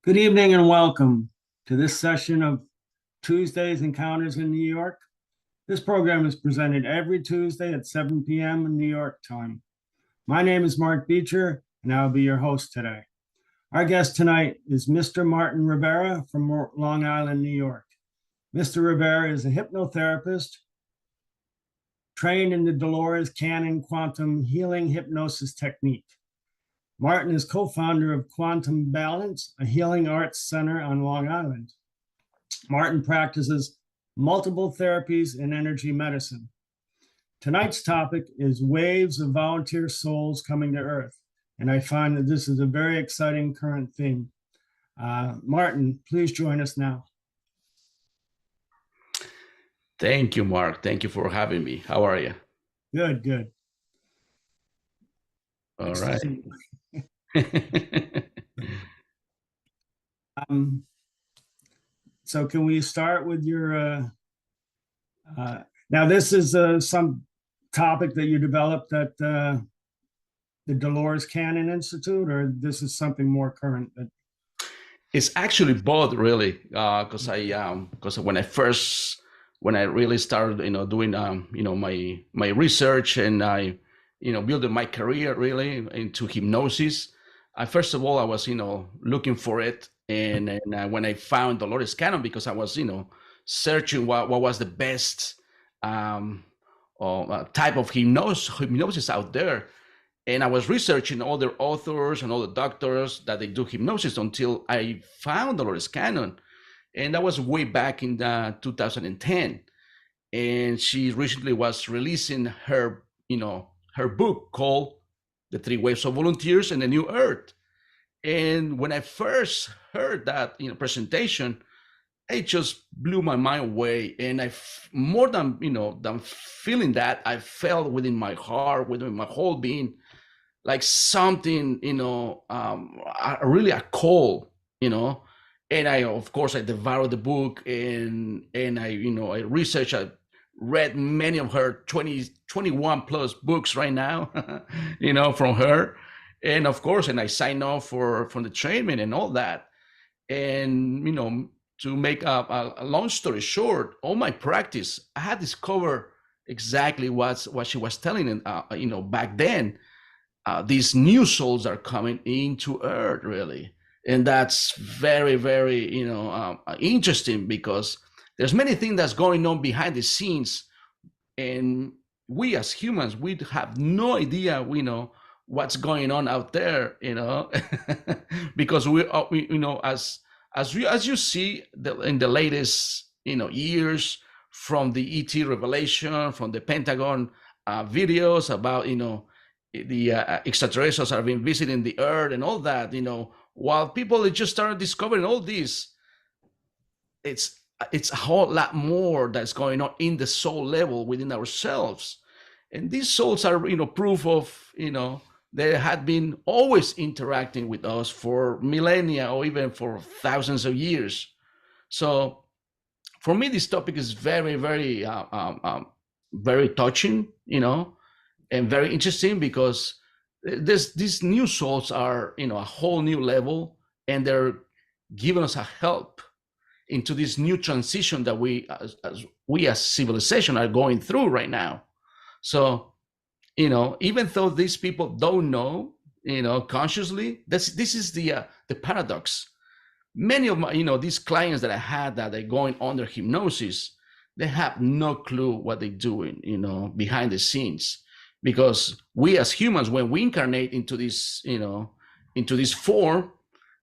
Good evening and welcome to this session of Tuesday's Encounters in New York. This program is presented every Tuesday at 7 p.m. in New York time. My name is Mark Beecher, and I'll be your host today. Our guest tonight is Mr. Martin Rivera from Long Island, New York. Mr. Rivera is a hypnotherapist trained in the Dolores Cannon quantum healing hypnosis technique. Martin is co-founder of Quantum Balance, a healing arts center on Long Island. Martin practices multiple therapies in energy medicine. Tonight's topic is waves of volunteer souls coming to Earth, and I find that this is a very exciting current theme. Martin, please join us now. Thank you, Mark. Thank you for having me. How are you? Good, good. All right. So can we start with your, now this is some topic that you developed at the Dolores Cannon Institute, or this is something more current? It's actually both, really, because when I really started, doing, my research, and I, building my career really into hypnosis. First of all, I was, looking for it, and when I found Dolores Cannon, because I was, searching what was the best type of hypnosis out there. And I was researching all the authors and all the doctors that they do hypnosis until I found Dolores Cannon. And that was way back in 2010. And she recently was releasing her, her book called The Three Waves of Volunteers and the New Earth. And when I first heard that, presentation, it just blew my mind away. And more than feeling that, I felt within my heart, within my whole being, like something, really a call, and of course, I devoured the book, and I researched, I read many of her 21 plus books right now, from her. And of course, and I signed off for the training and all that. And, to make a long story short, all my practice, I had discovered exactly what she was telling, back then. These new souls are coming into Earth, really. And that's very, very, interesting, because there's many things that's going on behind the scenes. And we as humans, we have no idea, what's going on out there, because we as you see in the latest, years, from the ET revelation, from the Pentagon videos about, the extraterrestrials have been visiting the Earth and all that, while people just started discovering all this, it's a whole lot more that's going on in the soul level within ourselves. And these souls are, proof of, they had been always interacting with us for millennia or even for thousands of years. So for me, this topic is very, very, very touching, and very interesting, because these new souls are, a whole new level, and they're giving us a help into this new transition that we as civilization are going through right now. So, even though these people don't know, consciously, this is the paradox. Many of my, these clients that I had that are going under hypnosis, they have no clue what they're doing, behind the scenes. Because we as humans, when we incarnate into this, into this form,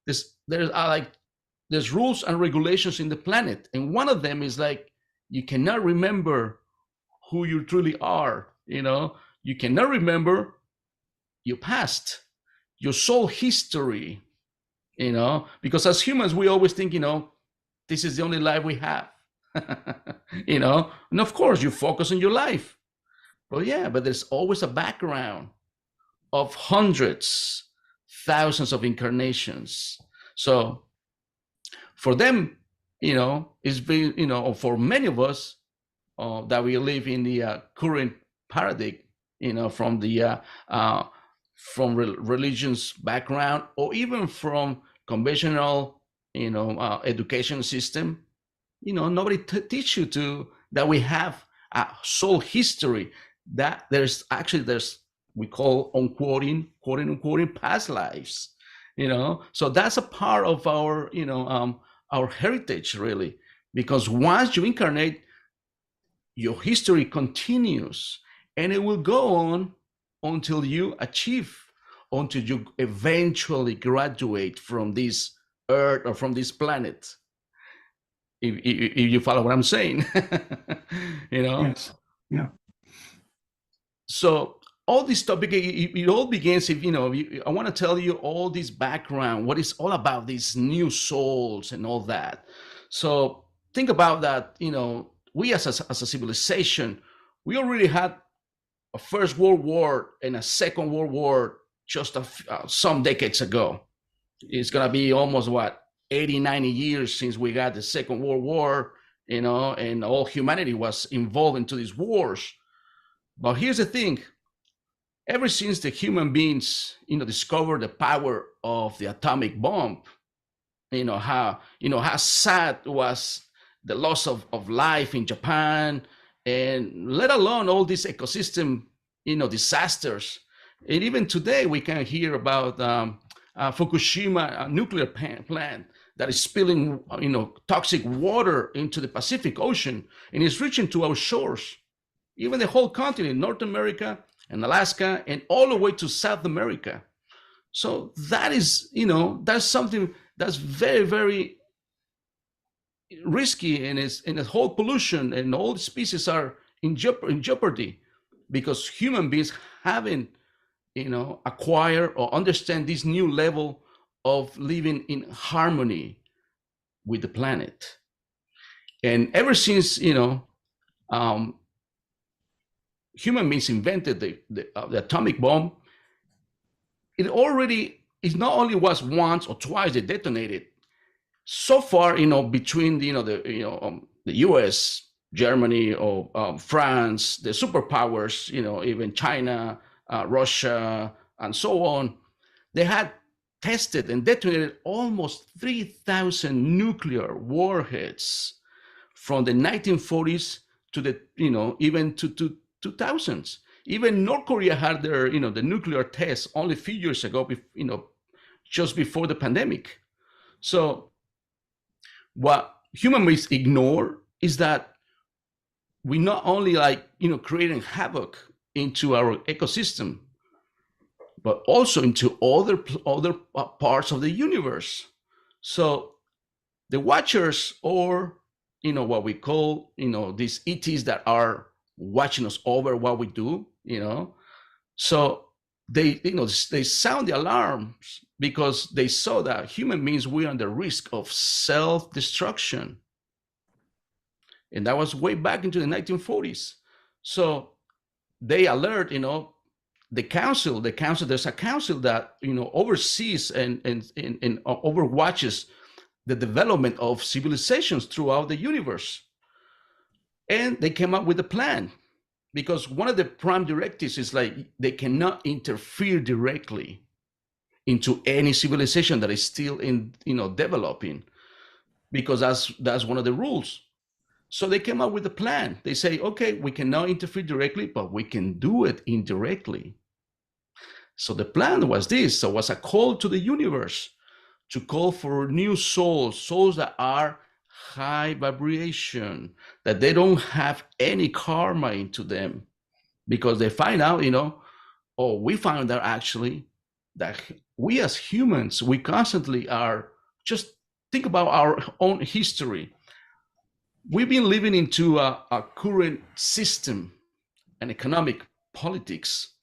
there's rules and regulations in the planet. And one of them is like, you cannot remember who you truly are, you cannot remember your past, your soul history, because as humans, we always think, this is the only life we have, and of course you focus on your life. But yeah, but there's always a background of hundreds, thousands of incarnations. So for them, it's been, for many of us that we live in the current paradigm, from the from religion's background, or even from conventional education system, nobody teach you that we have a soul history, that there's we call quote unquote past lives, so that's a part of our heritage, really, because once you incarnate, your history continues, and it will go on until you eventually graduate from this earth or from this planet, if you follow what I'm saying. Yes. Yeah. So all this topic, it all begins, I want to tell you all this background, what is all about these new souls and all that. So think about that. We as a civilization, we already had a First World War and a Second World War just some decades ago. It's going to be almost 80, 90 years since we got the Second World War, and all humanity was involved into these wars. But here's the thing: ever since the human beings, discovered the power of the atomic bomb, how sad was the loss of life in Japan, and let alone all these ecosystem, disasters. And even today, we can hear about Fukushima nuclear plant that is spilling, toxic water into the Pacific Ocean, and is reaching to our shores. Even the whole continent, North America and Alaska, and all the way to South America. So that is, that's something that's very, very risky, and the whole pollution and all the species are in jeopardy, because human beings haven't, acquire or understand this new level of living in harmony with the planet. And ever since, human beings invented the atomic bomb, it not only was once or twice they detonated. So far, between the U.S., Germany, or France, the superpowers, even China, Russia, and so on, they had tested and detonated almost 3,000 nuclear warheads from the 1940s to the even to 2000s. Even North Korea had their the nuclear tests only a few years ago, just before the pandemic. So what human beings ignore is that we not only creating havoc into our ecosystem, but also into other parts of the universe. So the watchers, or what we call these ETs that are watching us over what we do, so they they sound the alarms, because they saw that human beings were under risk of self-destruction, and that was way back into the 1940s. So they alert the council. There's a council that oversees and overwatches the development of civilizations throughout the universe. And they came up with a plan, because one of the prime directives is they cannot interfere directly into any civilization that is still in developing, because that's one of the rules. So they came up with a plan. They say, okay, we cannot interfere directly, but we can do it indirectly. So the plan was this. So it was a call to the universe to call for new souls that are high vibration, that they don't have any karma into them, because they find out, we found out actually that we as humans, we constantly are, just think about our own history. We've been living into a current system and economic politics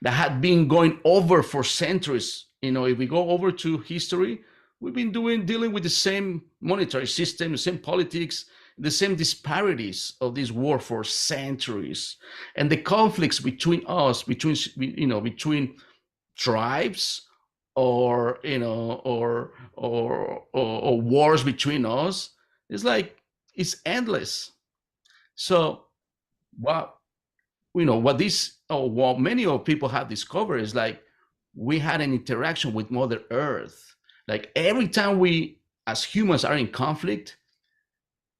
that had been going over for centuries. If we go over to history, we've been dealing with the same monetary system, the same politics, the same disparities of this war for centuries, and the conflicts between us, between tribes, or or wars between us. It's endless. So what what many of people have discovered is we had an interaction with Mother Earth, Like every time we as humans are in conflict,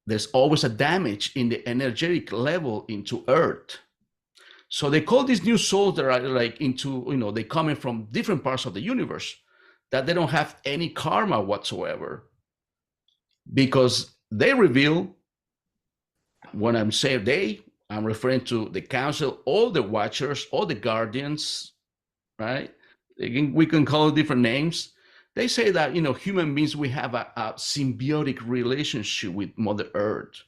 there's always a damage in the energetic level into earth. So they call these new souls that are like into, they coming from different parts of the universe, that they don't have any karma whatsoever, because they reveal, when I'm saying they, I'm referring to the council, all the watchers, all the guardians, right? We can call it different names. They say that, human beings, we have a symbiotic relationship with Mother Earth.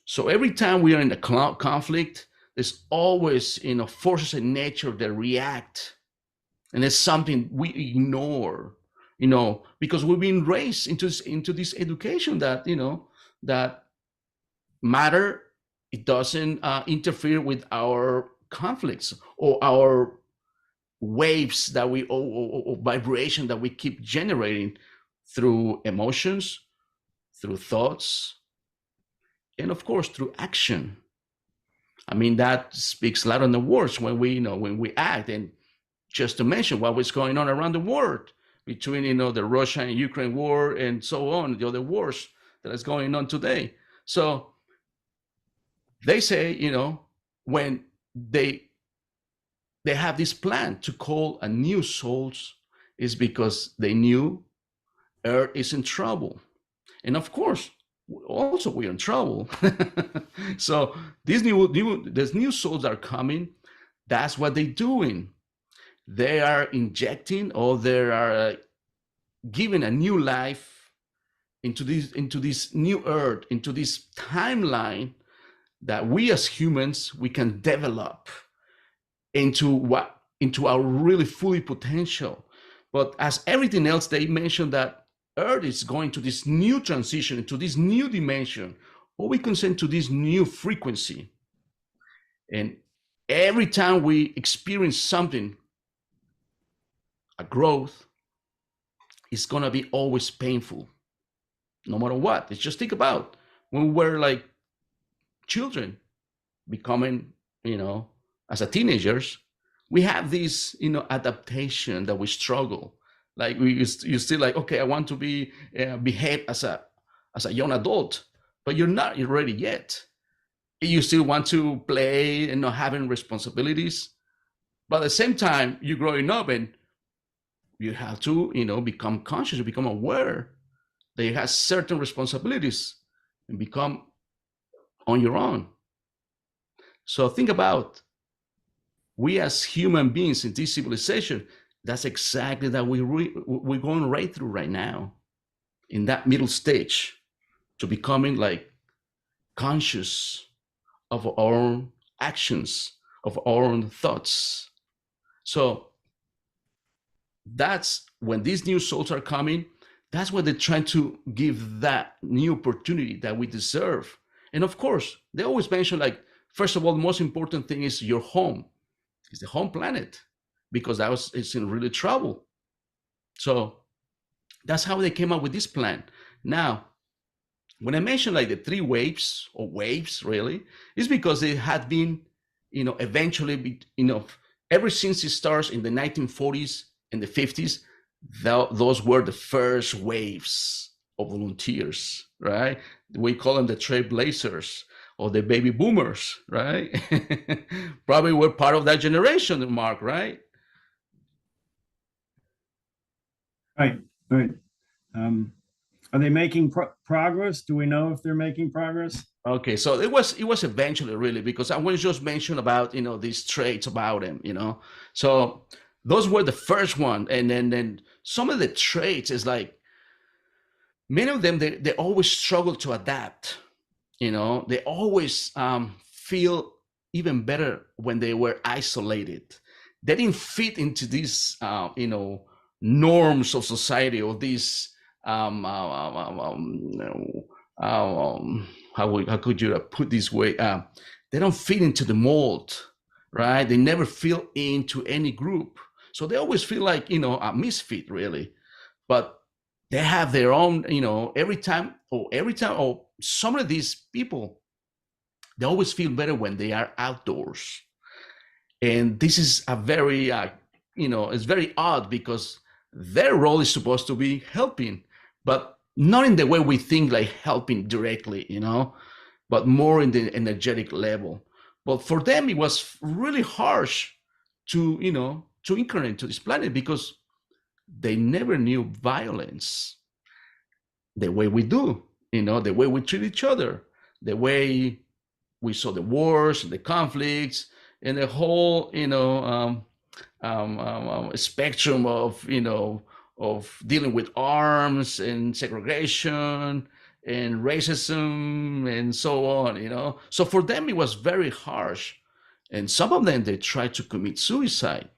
So every time we are in a conflict, there's always, forces in nature that react. And it's something we ignore, because we've been raised into this education that, that matter, it doesn't interfere with our conflicts or our waves that we or vibration that we keep generating through emotions, through thoughts, and of course through action. I mean, that speaks louder than the words when we act. And just to mention what was going on around the world between the Russia and Ukraine war and so on, the other wars that is going on today. So they say, when they have this plan to call a new souls, is because they knew Earth is in trouble. And of course, also we're in trouble. So these new souls are coming. That's what they're doing. They are injecting, or they are giving a new life into this new Earth, into this timeline that we as humans, we can develop into our really fully potential. But as everything else, they mentioned that Earth is going to this new transition, into this new dimension, or we can send to this new frequency. And every time we experience something, a growth, it's going to be always painful, no matter what. It's just think about when we were like children, becoming, as a teenagers, we have this, adaptation that we struggle. Like you still like, okay, I want to behave as a young adult, but you're not ready yet. You still want to play and not having responsibilities, but at the same time, you're growing up and you have to, become conscious, you become aware that you have certain responsibilities and become on your own. So think about, we as human beings in this civilization, that's exactly that we're going right through right now, in that middle stage, to becoming like conscious of our own actions, of our own thoughts. So that's when these new souls are coming. That's what they're trying to give, that new opportunity that we deserve. And of course, they always mention, like, first of all, the most important thing is your home. It's the home planet, because it's in really trouble. So that's how they came up with this plan. Now, when I mentioned like the three waves, or waves really, is because they had been, eventually, ever since it starts in the 1940s and the 50s, those were the first waves of volunteers, right? We call them the trailblazers, or the baby boomers, right? Probably we're part of that generation, Mark, right? Right, right. Are they making progress? Do we know if they're making progress? Okay, so it was eventually, really, because I was just mentioned about these traits about him, So those were the first one, and then some of the traits is like, many of them, they always struggle to adapt. They always feel even better when they were isolated. They didn't fit into these norms of society, or these how could you put this way, they don't fit into the mold, right? They never feel into any group, so they always feel like a misfit, really. But they have their own, every time, or some of these people, they always feel better when they are outdoors. And this is a very it's very odd, because Their role is supposed to be helping, but not in the way we think, like helping directly, but more in the energetic level. But for them, it was really harsh to incarnate to this planet because they never knew violence the way we do, the way we treat each other, the way we saw the wars, the conflicts, and the whole, spectrum of dealing with arms and segregation and racism and so on. So for them, it was very harsh. And some of them, they tried to commit suicide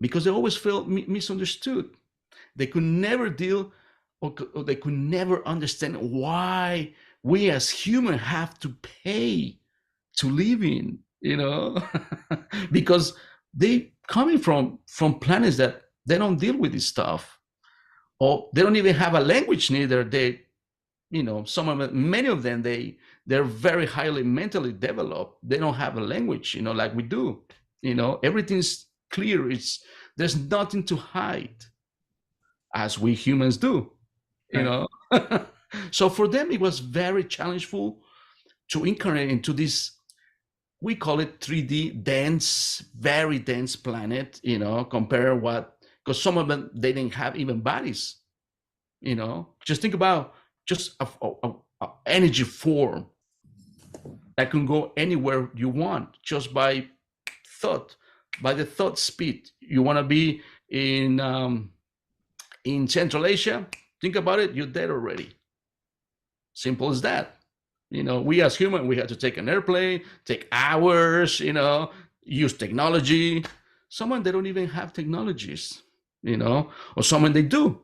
because they always felt misunderstood. They could never deal or they could never understand why we as humans have to pay to live in, because they coming from planets that they don't deal with this stuff, or they don't even have a language neither. They, some of them, many of them, they're very highly mentally developed. They don't have a language, like we do. Everything's clear. There's nothing to hide, as we humans do. So for them, it was very challenging to incarnate into this, we call it 3D dense, very dense planet, compare because some of them, they didn't have even bodies, just think about just a energy form that can go anywhere you want just by thought, by the thought speed. You want to be in Central Asia, think about it, you're dead already. Simple as that. We as humans, we had to take an airplane, take hours, use technology. Someone, they don't even have technologies, or someone they do,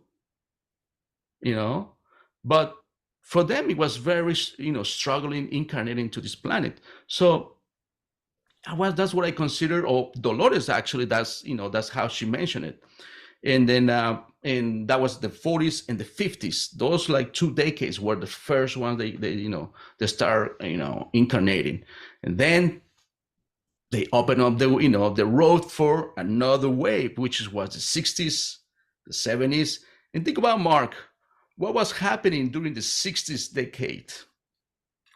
but for them, it was very, struggling incarnating to this planet. So that's what I consider, or Dolores, actually, that's how she mentioned it. And then, and that was the 40s and the 50s. Those like 2 decades were the first ones they start, incarnating. And then they open up the road for another wave, which was the 60s, the 70s. And think about, Mark, what was happening during the 60s decade?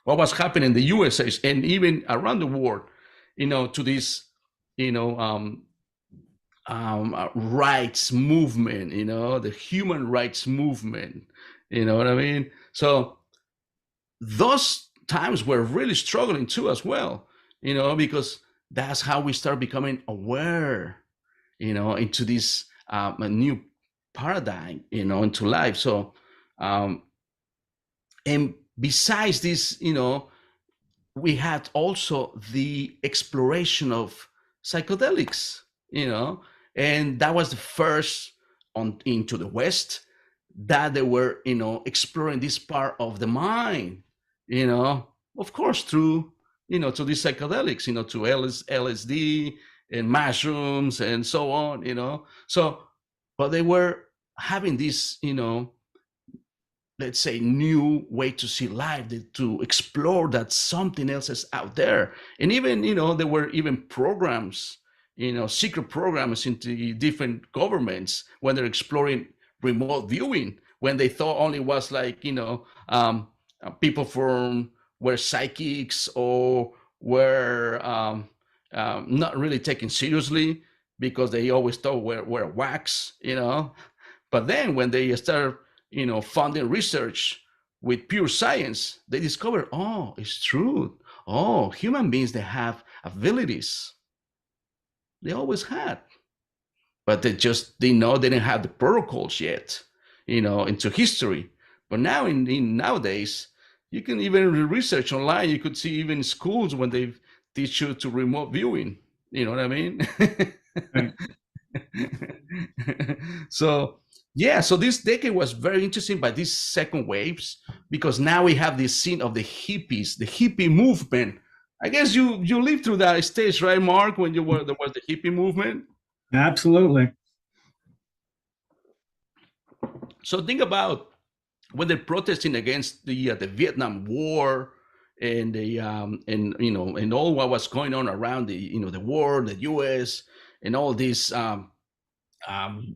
What was happening in the USA and even around the world, to this, rights movement, the human rights movement, you know what I mean? So those times were really struggling too as well, because that's how we start becoming aware, into this a new paradigm, into life. So, and besides this, we had also the exploration of psychedelics, and that was the first into the West that they were, exploring this part of the mind, of course, through, to these psychedelics, to LSD and mushrooms and so on, So, but they were having this, let's say, new way to see life, to explore that something else is out there. And even, there were even programs, secret programs into different governments when they're exploring remote viewing, when they thought only was like, people from were psychics or were not really taken seriously because they always thought we're wax, But then when they start, funding research with pure science, they discover, oh, it's true. Oh, human beings, they have abilities. They always had, but they didn't have the protocols yet, into history. But now in nowadays, you can even research online. You could see even schools when they teach you to remote viewing. You know what I mean? Right. So yeah, so this decade was very interesting by these second waves, because now we have this scene of the hippies, the hippie movement. I guess you lived through that stage, right, Mark, when there was the hippie movement? Absolutely. So think about when they're protesting against the Vietnam War and and all what was going on around the the war, the U.S. and all these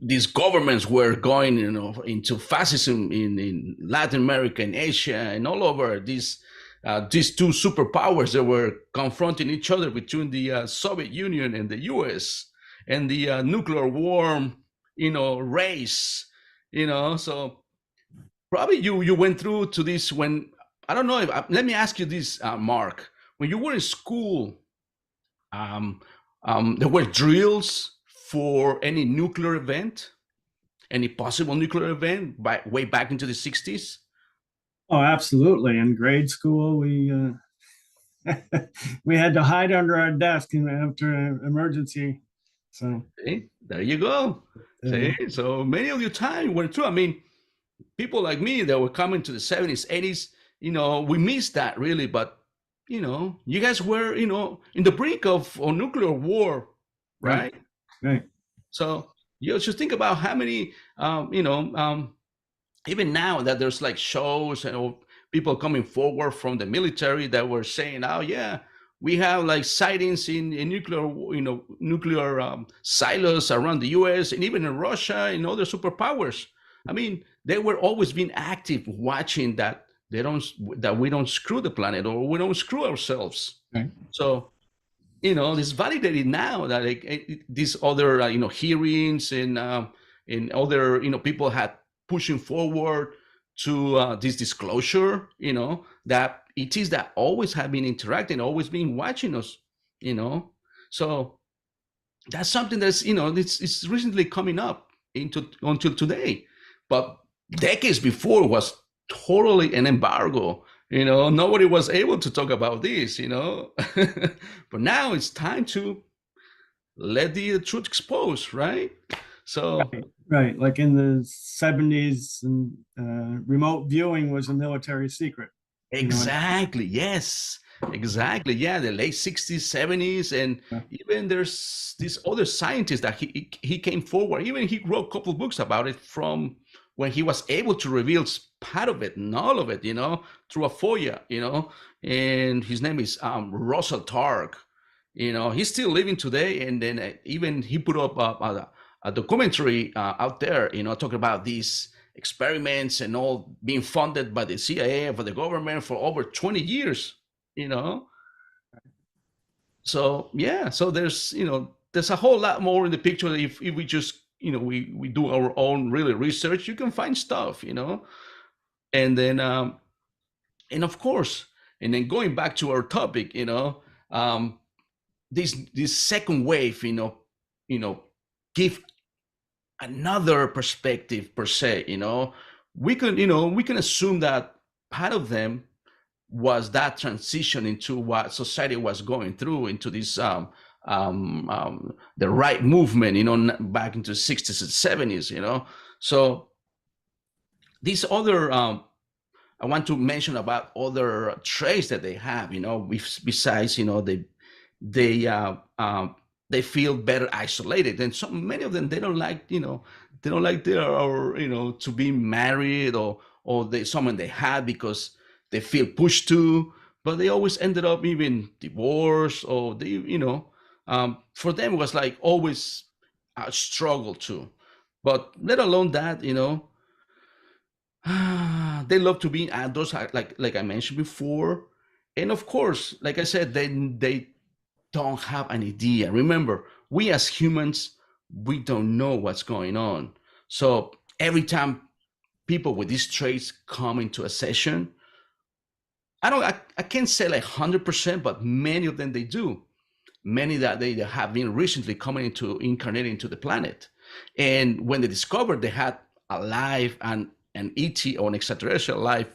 these governments were going, into fascism in Latin America and Asia and all over. These two superpowers that were confronting each other between the Soviet Union and the U.S. and the nuclear war, race, So probably you went through to this when I don't know. Let me ask you this, Mark. When you were in school, um, there were drills for any nuclear event, any possible nuclear event way back into the 60s. Oh, absolutely. In grade school, we we had to hide under our desk after an emergency. So See, there you go. uh, See, so many of your time went through. I mean, people like me that were coming to the 70s, 80s, we missed that really. But, you guys were, in the brink of a nuclear war, right, right? right, So you just think about how many, even now that there's like shows and people coming forward from the military that were saying, oh yeah, we have like sightings in nuclear, nuclear silos around the U.S. and even in Russia and other superpowers. I mean, they were always being active, watching that that we don't screw the planet or we don't screw ourselves. right. So it's validated now that these other hearings and other people had pushing forward to this disclosure, that it is that always have been interacting, always been watching us, you know so that's something that's it's recently coming up into until today, but decades before was totally an embargo. Nobody was able to talk about this. But now it's time to let the truth expose, right? So Right, right. Like in the 70s, and remote viewing was a military secret. You know, exactly, yes, exactly, yeah, the late 60s, 70s, and uh, even there's this other scientist that he came forward. Even he wrote a couple of books about it from when he was able to reveal part of it, not all of it, through a FOIA, and his name is Russell Targ. He's still living today, and then even he put up a documentary out there, talking about these experiments and all being funded by the CIA, for the government for over 20 years, you know. So yeah, so there's a whole lot more in the picture. If we just we do our own really research, you can find stuff, and then and of course, and then going back to our topic, um, this second wave, give another perspective per se. We can assume that part of them was that transition into what society was going through, into this the right movement, back into the 60s and 70s. So these other I want to mention about other traits that they have, besides, they feel better isolated, and many of them, they don't like, they don't like their, or to be married, or someone they had, because they feel pushed to, but they always ended up even divorced, or they, for them it was like always a struggle too. But let alone that, they love to be outdoors, like I mentioned before, and of course, like I said, they don't have an idea. Remember, we as humans, we don't know what's going on. So every time people with these traits come into a session, I can't say like 100%, but many of them, they do. Many that they have been recently coming into incarnating into the planet, and when they discovered they had a life and an ET or an extraterrestrial life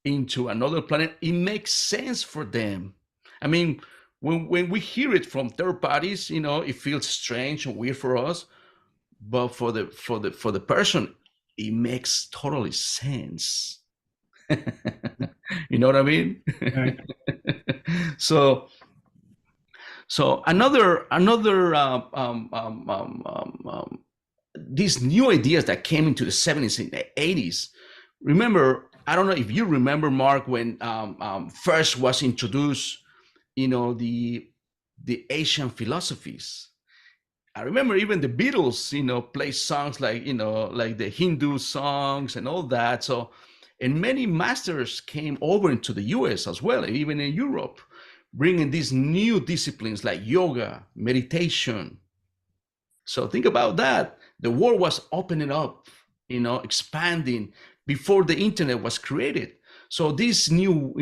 into another planet, it makes sense for them. I mean, when we hear it from third parties, it feels strange and weird for us, but for the person, it makes totally sense. You know what I mean? right. so another these new ideas that came into the 70s and 80s. Remember, I don't know if you remember, Mark, when first was introduced, the Asian philosophies. I remember even the Beatles, play songs like, like the Hindu songs and all that. So, and many masters came over into the US as well, and even in Europe, bringing these new disciplines like yoga, meditation. So think about that. The world was opening up, expanding before the internet was created. So this new,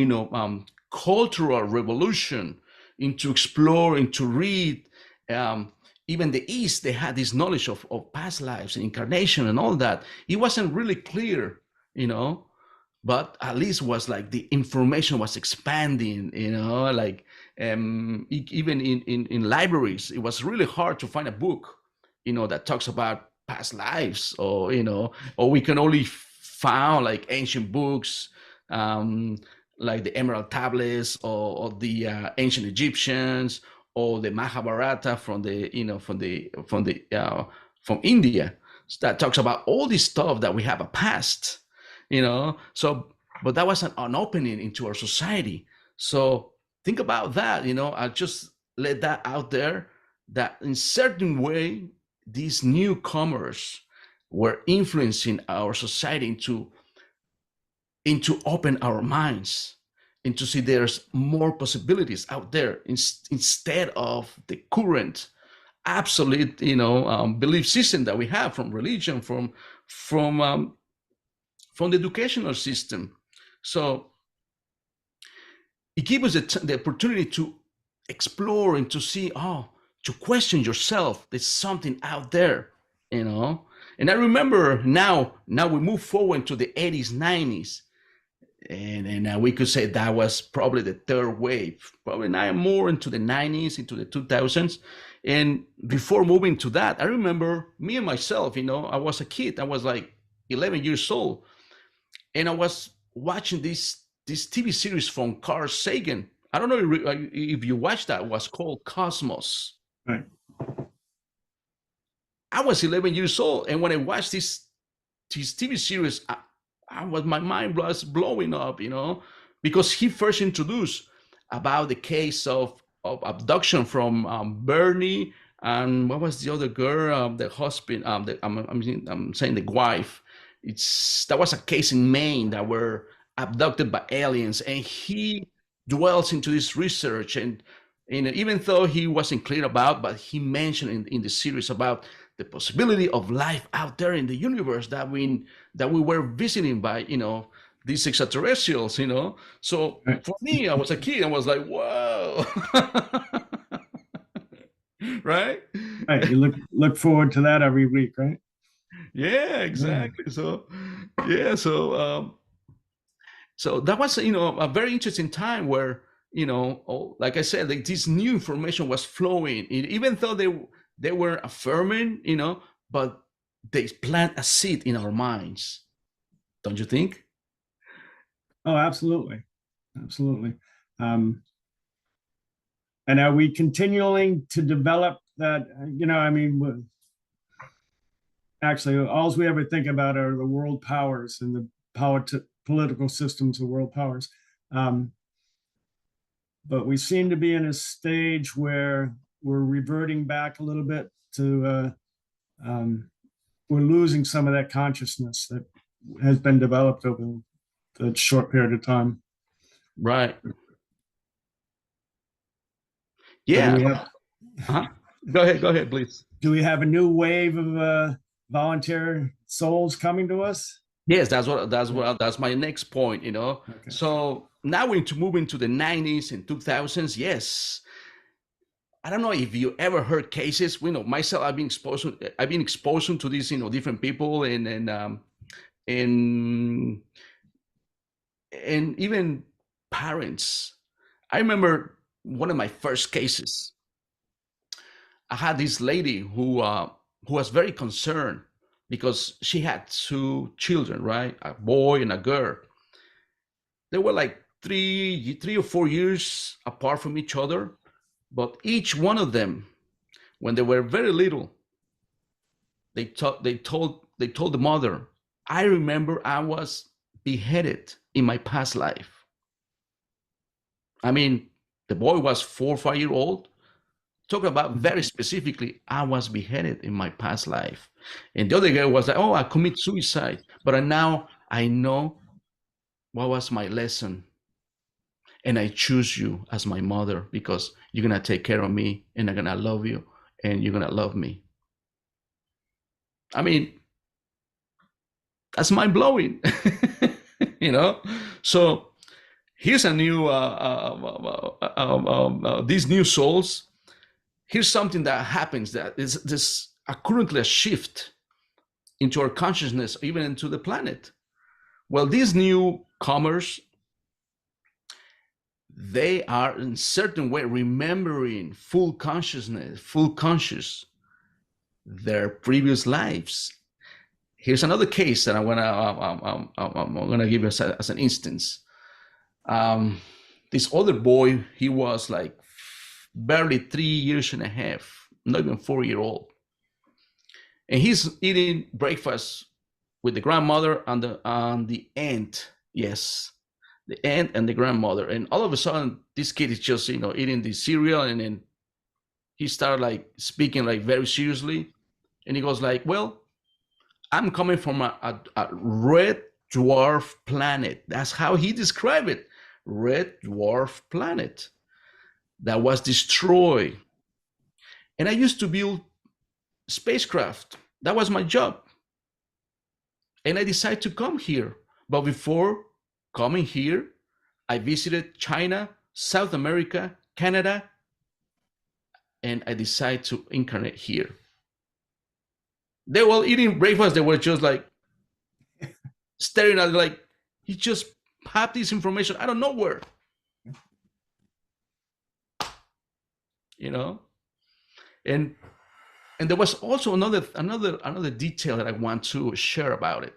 cultural revolution into explore, into read, um, even the East, they had this knowledge of past lives and incarnation and all that. It wasn't really clear, you know, but at least was like the information was expanding, like even in libraries, it was really hard to find a book, that talks about past lives, or or we can only found like ancient books, um, like the Emerald Tablets, or the ancient Egyptians, or the Mahabharata from the from India, that talks about all this stuff that we have a past, so, but that was an opening into our society. So think about that. I just let that out there, that in certain way these newcomers were influencing our society into open our minds, and to see there's more possibilities out there, instead of the current absolute belief system that we have from religion, from from the educational system. So it gives us the opportunity to explore and to see, to question yourself. There's something out there, you know. And I remember now we move forward to the 80s, 90s, and we could say that was probably the third wave. Probably now more into the 90s, into the 2000s. And before moving to that, I remember me and myself, I was a kid. I was like 11 years old, and I was watching this TV series from Carl Sagan. I don't know if you watched that. It was called Cosmos. Right. I was 11 years old, and when I watched this TV series, my mind was blowing up, because he first introduced about the case of abduction from Bernie, and what was the other girl, the husband, I'm saying the wife. That was a case in Maine that were abducted by aliens, and he dwells into this research, and even though he wasn't clear about, but he mentioned in the series about the possibility of life out there in the universe that we were visiting by these extraterrestrials. So Right. for me, I was a kid, I was like, whoa. Right. Right. You look forward to that every week, right? Yeah, exactly. So yeah, so that was a very interesting time where like I said, like this new information was flowing, even though they were affirming, but they plant a seed in our minds, don't you think? Oh, absolutely. Absolutely. Um, and are we continuing to develop that? I mean, actually, all we ever think about are the world powers and the political systems of world powers. Um, but we seem to be in a stage where we're reverting back a little bit to, we're losing some of that consciousness that has been developed over the short period of time. Right. So Yeah. Uh-huh. Go ahead, please. do we have a new wave of volunteer souls coming to us? Yes, that's my next point. Okay. So now we need to move into the 90s and 2000s. Yes, I don't know if you ever heard cases. Myself, I've been exposed to these, different people, and even parents. I remember one of my first cases. I had this lady who was very concerned because she had two children, right? A boy and a girl. They were like 3 or 4 years apart from each other, but each one of them, when they were very little, they told the mother, "I remember I was beheaded in my past life." I mean, the boy was 4 or 5 years old. talking about very specifically, I was beheaded in my past life. And the other guy was like, oh, I commit suicide. But now I know what was my lesson. And I choose you as my mother because you're going to take care of me and I'm going to love you and you're going to love me. I mean, that's mind blowing, you know? So here's a new, these new souls. Here's something that happens that is this currently a shift into our consciousness, even into the planet. Well, these newcomers, they are in certain way remembering full consciousness, full conscious their previous lives. Here's another case that I'm gonna give you as an instance. This other boy, he was like barely 3 years and a half, not even 4 year old, and he's eating breakfast with the grandmother and the aunt. Yes, the aunt and the grandmother. And all of a sudden, this kid is just eating the cereal, and then he started like speaking like very seriously, and he goes like, "Well, I'm coming from a red dwarf planet." That's how he described it. Red dwarf planet that was destroyed. And I used to build spacecraft. That was my job. And I decided to come here. But before coming here, I visited China, South America, Canada, and I decided to incarnate here. They were eating breakfast. They were just like staring at it, like he just had this information out of nowhere. And there was also another detail that I want to share about it.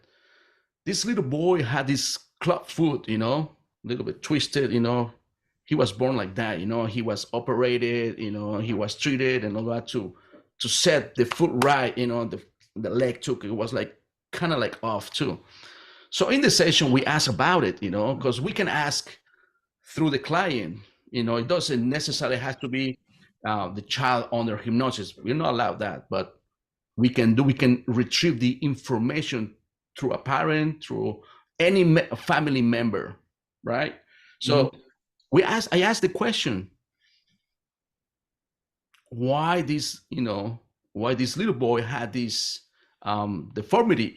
This little boy had this club foot, a little bit twisted, he was born like that, he was operated, he was treated and all that to set the foot right, the leg took, it was like kind of like off too. So in the session we asked about it, because we can ask through the client, it doesn't necessarily have to be the child under hypnosis. We're not allowed that, but we can retrieve the information through a parent, through any family member, right? So I asked the question, why this little boy had this deformity,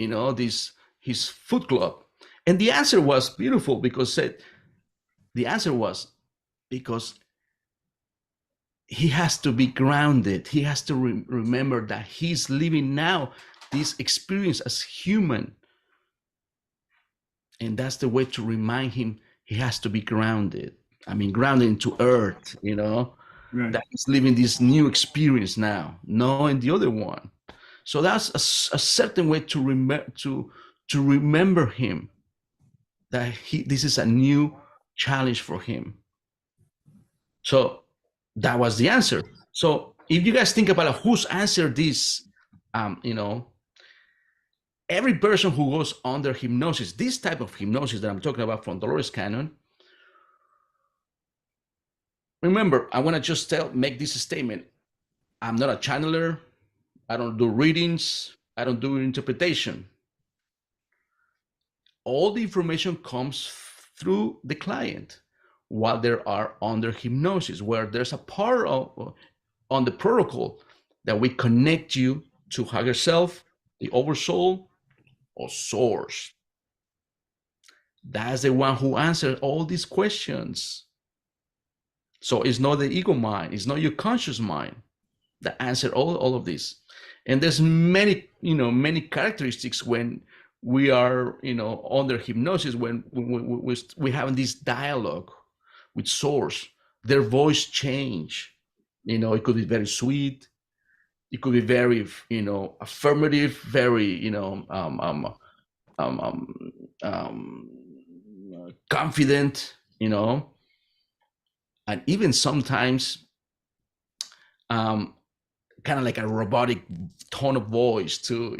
his foot club, and the answer was beautiful because he has to be grounded. He has to remember that he's living now this experience as human. And that's the way to remind him he has to be grounded. I mean, grounded into earth, right. That he's living this new experience now, knowing the other one. So that's a certain way to remember him, that this is a new challenge for him. So that was the answer. So if you guys think about who's answered this, every person who goes under hypnosis, this type of hypnosis that I'm talking about from Dolores Cannon. Remember, I want to just make this statement. I'm not a channeler. I don't do readings. I don't do interpretation. All the information comes through the client while they are under hypnosis, where there's a part on the protocol that we connect you to higher self, the oversoul, or source. That's the one who answers all these questions. So it's not the ego mind, it's not your conscious mind that answer all of this. And there's many characteristics when we are under hypnosis, when we have this dialogue with source. Their voice change. It could be very sweet. It could be very affirmative, very confident, and even sometimes kind of like a robotic tone of voice too,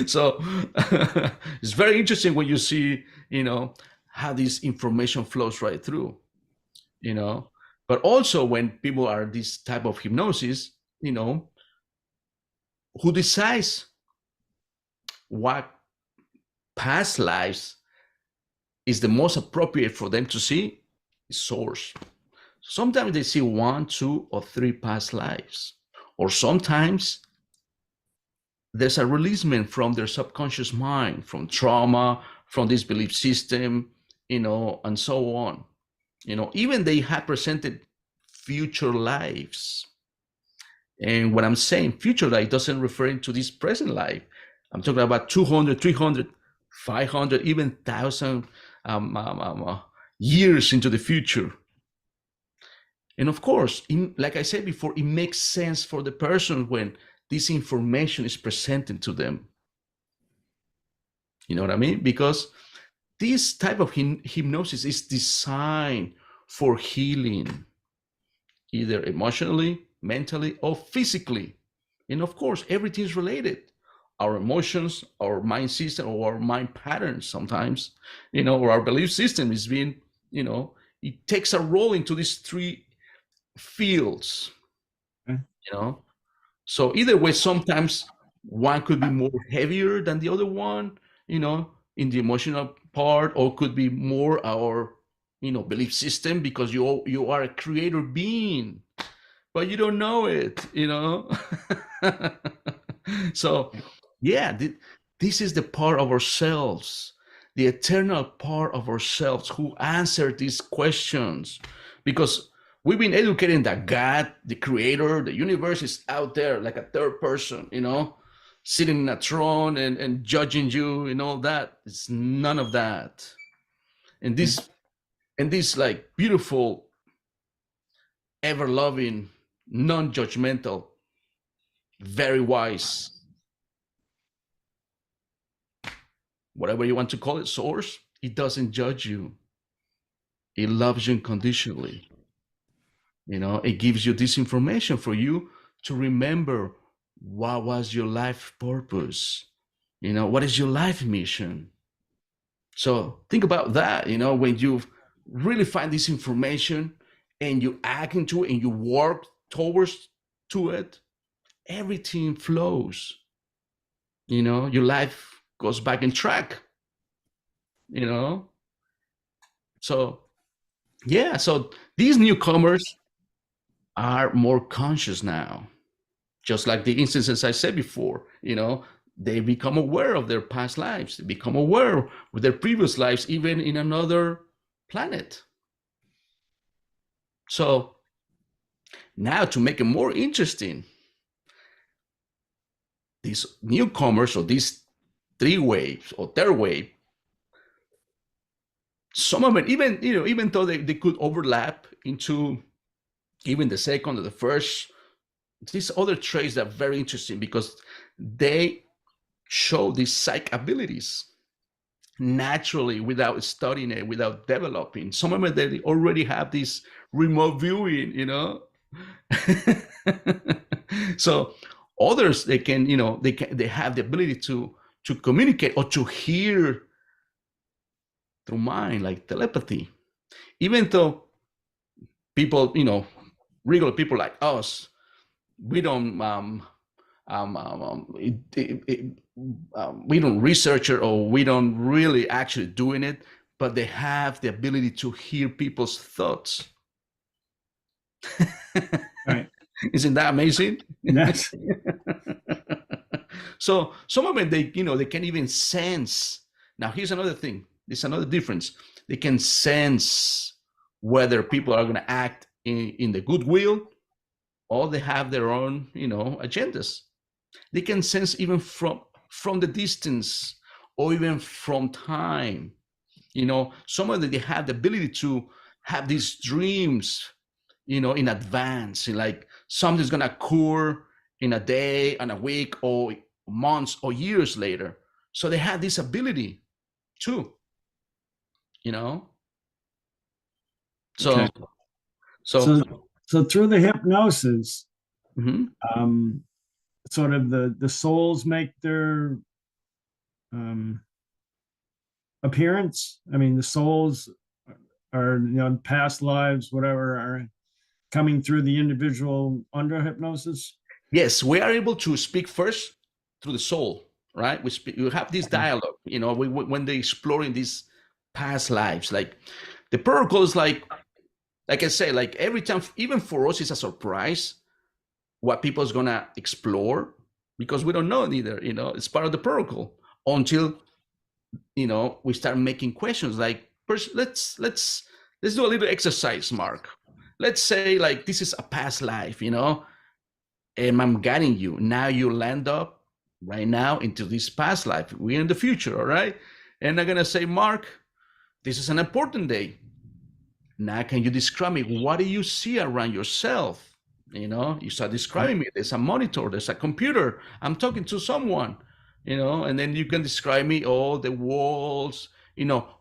So it's very interesting when you see how this information flows right through, But also when people are this type of hypnosis, who decides what past lives is the most appropriate for them to see is source. Sometimes they see 1, 2, or 3 past lives, or sometimes there's a releasement from their subconscious mind, from trauma, from this belief system, and so on. Even they have presented future lives. And when I'm saying future life, doesn't refer to this present life. I'm talking about 200, 300, 500, even 1,000 years into the future. And of course, like I said before, it makes sense for the person when this information is presented to them. You know what I mean? Because this type of hypnosis is designed for healing, either emotionally, mentally, or physically. And of course, everything is related. Our emotions, our mind system, or our mind patterns sometimes, or our belief system is being, it takes a role into these 3 fields. Okay. So either way, sometimes one could be more heavier than the other one, in the emotional part, or could be more our, belief system, because you are a creator being, but you don't know it, So yeah, this is the part of ourselves, the eternal part of ourselves, who answer these questions, because we've been educating that God, the creator, the universe is out there like a third person, sitting in a throne and judging you and all that. It's none of that. And this like beautiful, ever loving, non-judgmental, very wise, whatever you want to call it, source, it doesn't judge you. It loves you unconditionally. It gives you this information for you to remember what was your life purpose. What is your life mission? So think about that, when you really find this information and you act into it and you work towards to it, everything flows. Your life goes back in track. So yeah, so these newcomers are more conscious now, just like the instances I said before. They become aware of their past lives, they become aware of their previous lives, even in another planet. So now, to make it more interesting, these newcomers, or these 3 waves or third wave, some of them, even though they could overlap into even the second or the first, these other traits are very interesting because they show these psych abilities naturally, without studying it, without developing. Some of them, they already have this remote viewing, So others, they can, they have the ability to communicate or to hear through mind, like telepathy. Even though people, regular people like us, we don't we don't research it, or we don't really actually doing it, but they have the ability to hear people's thoughts. Right. Isn't that amazing? Yes. So some of them, they can even sense. Now here's another thing. There's another difference. They can sense whether people are going to act in the goodwill, or they have their own, agendas. They can sense even from the distance, or even from time. Some of them, they have the ability to have these dreams, in advance, like something's going to occur in a day, and a week, or months, or years later. So they have this ability too, so Okay. So through the hypnosis, mhm. sort of the souls make their appearance. I mean, the souls are, past lives, whatever, are coming through the individual under hypnosis? Yes, we are able to speak first through the soul, right? We have this dialogue, when they exploring these past lives. Like the protocol is like I say, like every time, even for us, it's a surprise what people's gonna explore because we don't know neither. It's part of the protocol until we start making questions. Like, first, let's do a little exercise, Mark. Let's say like this is a past life, and I'm guiding you. Now you land up right now into this past life. We're in the future, all right? And I'm gonna say, Mark, this is an important day. Now, can you describe me? What do you see around yourself? You start describing me. There's a monitor, there's a computer. I'm talking to someone, and then you can describe me all the walls,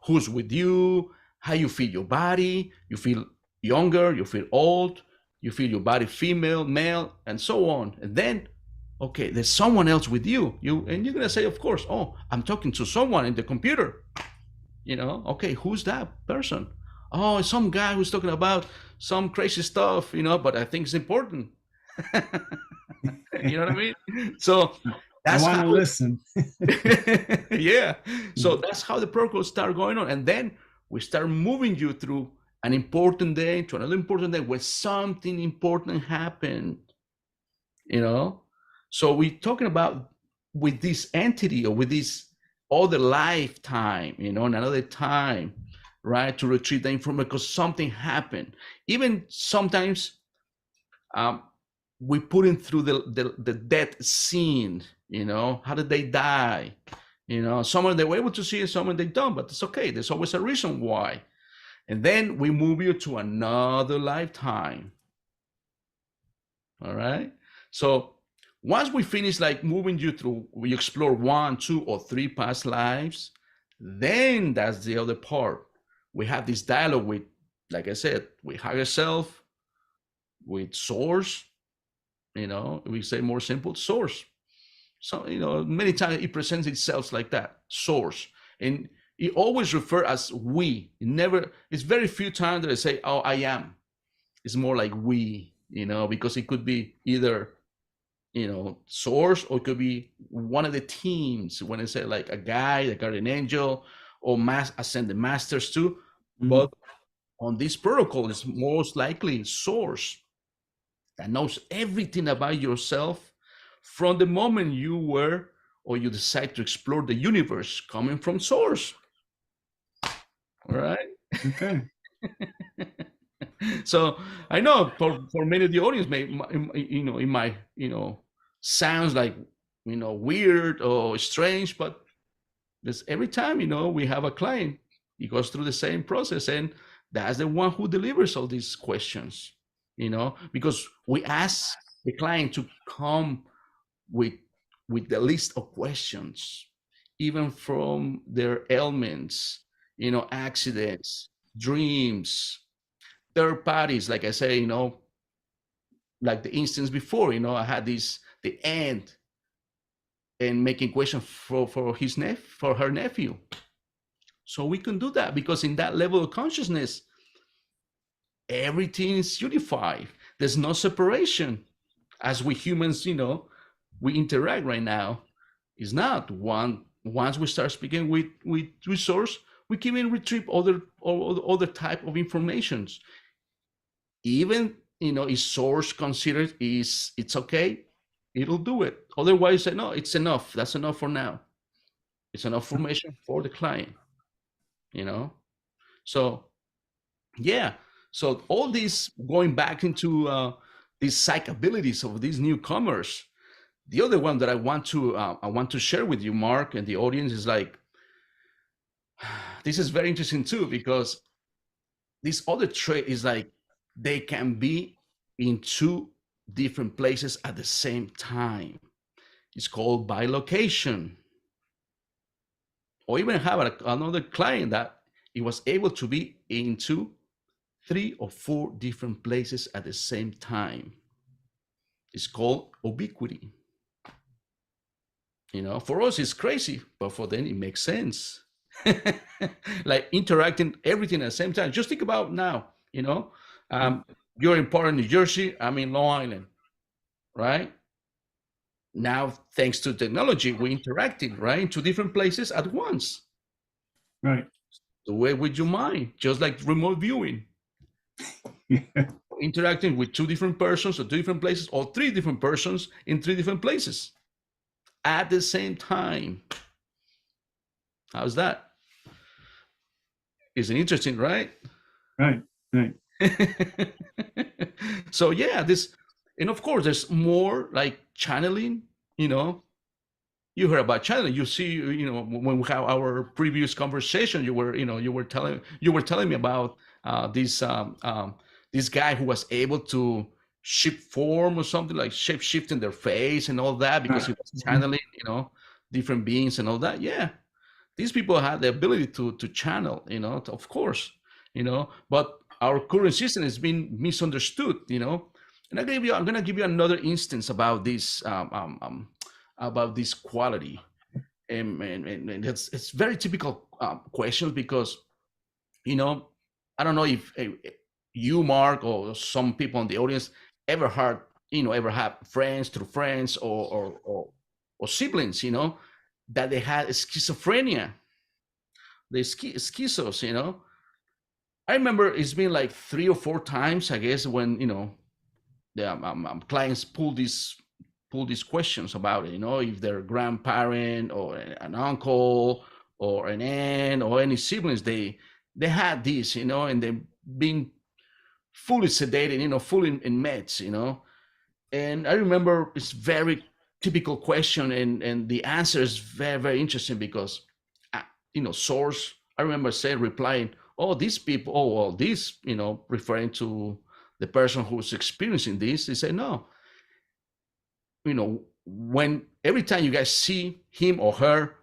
who's with you, how you feel your body. You feel younger, you feel old, you feel your body female, male, and so on. And then, okay, there's someone else with you. And you're gonna say, of course, oh, I'm talking to someone in the computer. Okay, who's that person? Oh, it's some guy who's talking about some crazy stuff, but I think it's important. You know what I mean? So that's I want to listen. Yeah. So that's how the protocol start going on. And then we start moving you through an important day to another important day where something important happened, So we're talking about with this entity or with this other lifetime, another time, right, to retrieve the information because something happened. Even sometimes we put in through the death scene, how did they die? Some they were able to see it, some they don't, but it's okay. There's always a reason why. And then we move you to another lifetime. All right. So once we finish like moving you through, we explore 1, 2, or 3 past lives, then that's the other part. We have this dialogue with, like I said, with higher self, with source, we say more simple, source. So, many times it presents itself like that, source. And it always refer as we. It's very few times that I say, oh, I am. It's more like we, because it could be either, source, or it could be one of the teams. When I say like a guide, a guardian angel, or ascended masters too. Mm-hmm. But on this protocol, it's most likely source that knows everything about yourself from the moment you decide to explore the universe coming from source. All right. Okay. So I know for many of the audience, it might sounds like weird or strange, but there's every time we have a client, he goes through the same process, and that's the one who delivers all these questions. Because we ask the client to come with the list of questions, even from their ailments, accidents, dreams, third parties. Like I say, like the instance before, I had the aunt and making questions for her nephew. So we can do that because in that level of consciousness, everything is unified. There's no separation. As we humans, we interact right now. It's not one. Once we start speaking with source, we can even retrieve other type of informations. Even is source considered it's okay, it'll do it. Otherwise, say no, it's enough. That's enough for now. It's enough information for the client. So yeah. So all this going back into these psych abilities of these newcomers. The other one that I want to share with you, Mark, and the audience is like, this is very interesting too, because this other trait is like they can be in 2 different places at the same time. It's called bilocation. Or even have another client that he was able to be into 3 or 4 different places at the same time. It's called ubiquity. For us, it's crazy, but for them, it makes sense. Like interacting everything at the same time. Just think about now, You're in part of New Jersey, I'm in Long Island, right? Now, thanks to technology, we're interacting, right, in two different places at once. Right. The way with your mind, just like remote viewing, interacting with two different persons or two different places, or three different persons in three different places at the same time. How's that? Isn't interesting, right? Right. Right. So yeah, this, and of course, there's more like channeling. You know, you heard about channeling. You see, when we have our previous conversation, you were telling me about this guy who was able to shift form or something, like shape shifting their face and all that, because he was Mhm. channeling, different beings and all that. Yeah, these people have the ability to channel, of course, but our current system has been misunderstood, and I'm gonna give you another instance about this quality. And it's very typical questions, because you know I don't know if you, Mark, or some people in the audience ever heard, ever have friends through friends, or siblings, that they had schizophrenia. The schizos. I remember it's been like 3 or 4 times, I guess, when the clients pull these questions about it. If their grandparent or an uncle or an aunt or any siblings, they had this, and they've been fully sedated, fully in meds. And I remember it's very typical question, and the answer is very, very interesting, because uh, source, I remember saying, replying, oh, these people, oh, well, this, referring to the person who's experiencing this. They say, no, when every time you guys see him or her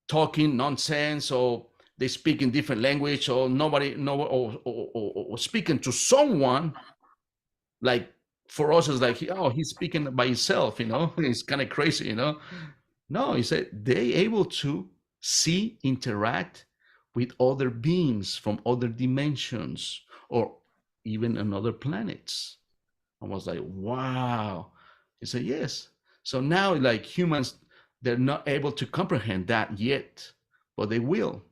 talking nonsense, or they speak in different language, or nobody no or speaking to someone, like, for us, it's like, oh, he's speaking by himself. It's kind of crazy. No, he said they able to see, interact with other beings from other dimensions, or even another planets. I was like, wow. He said, yes. So now, like, humans, they're not able to comprehend that yet, but they will.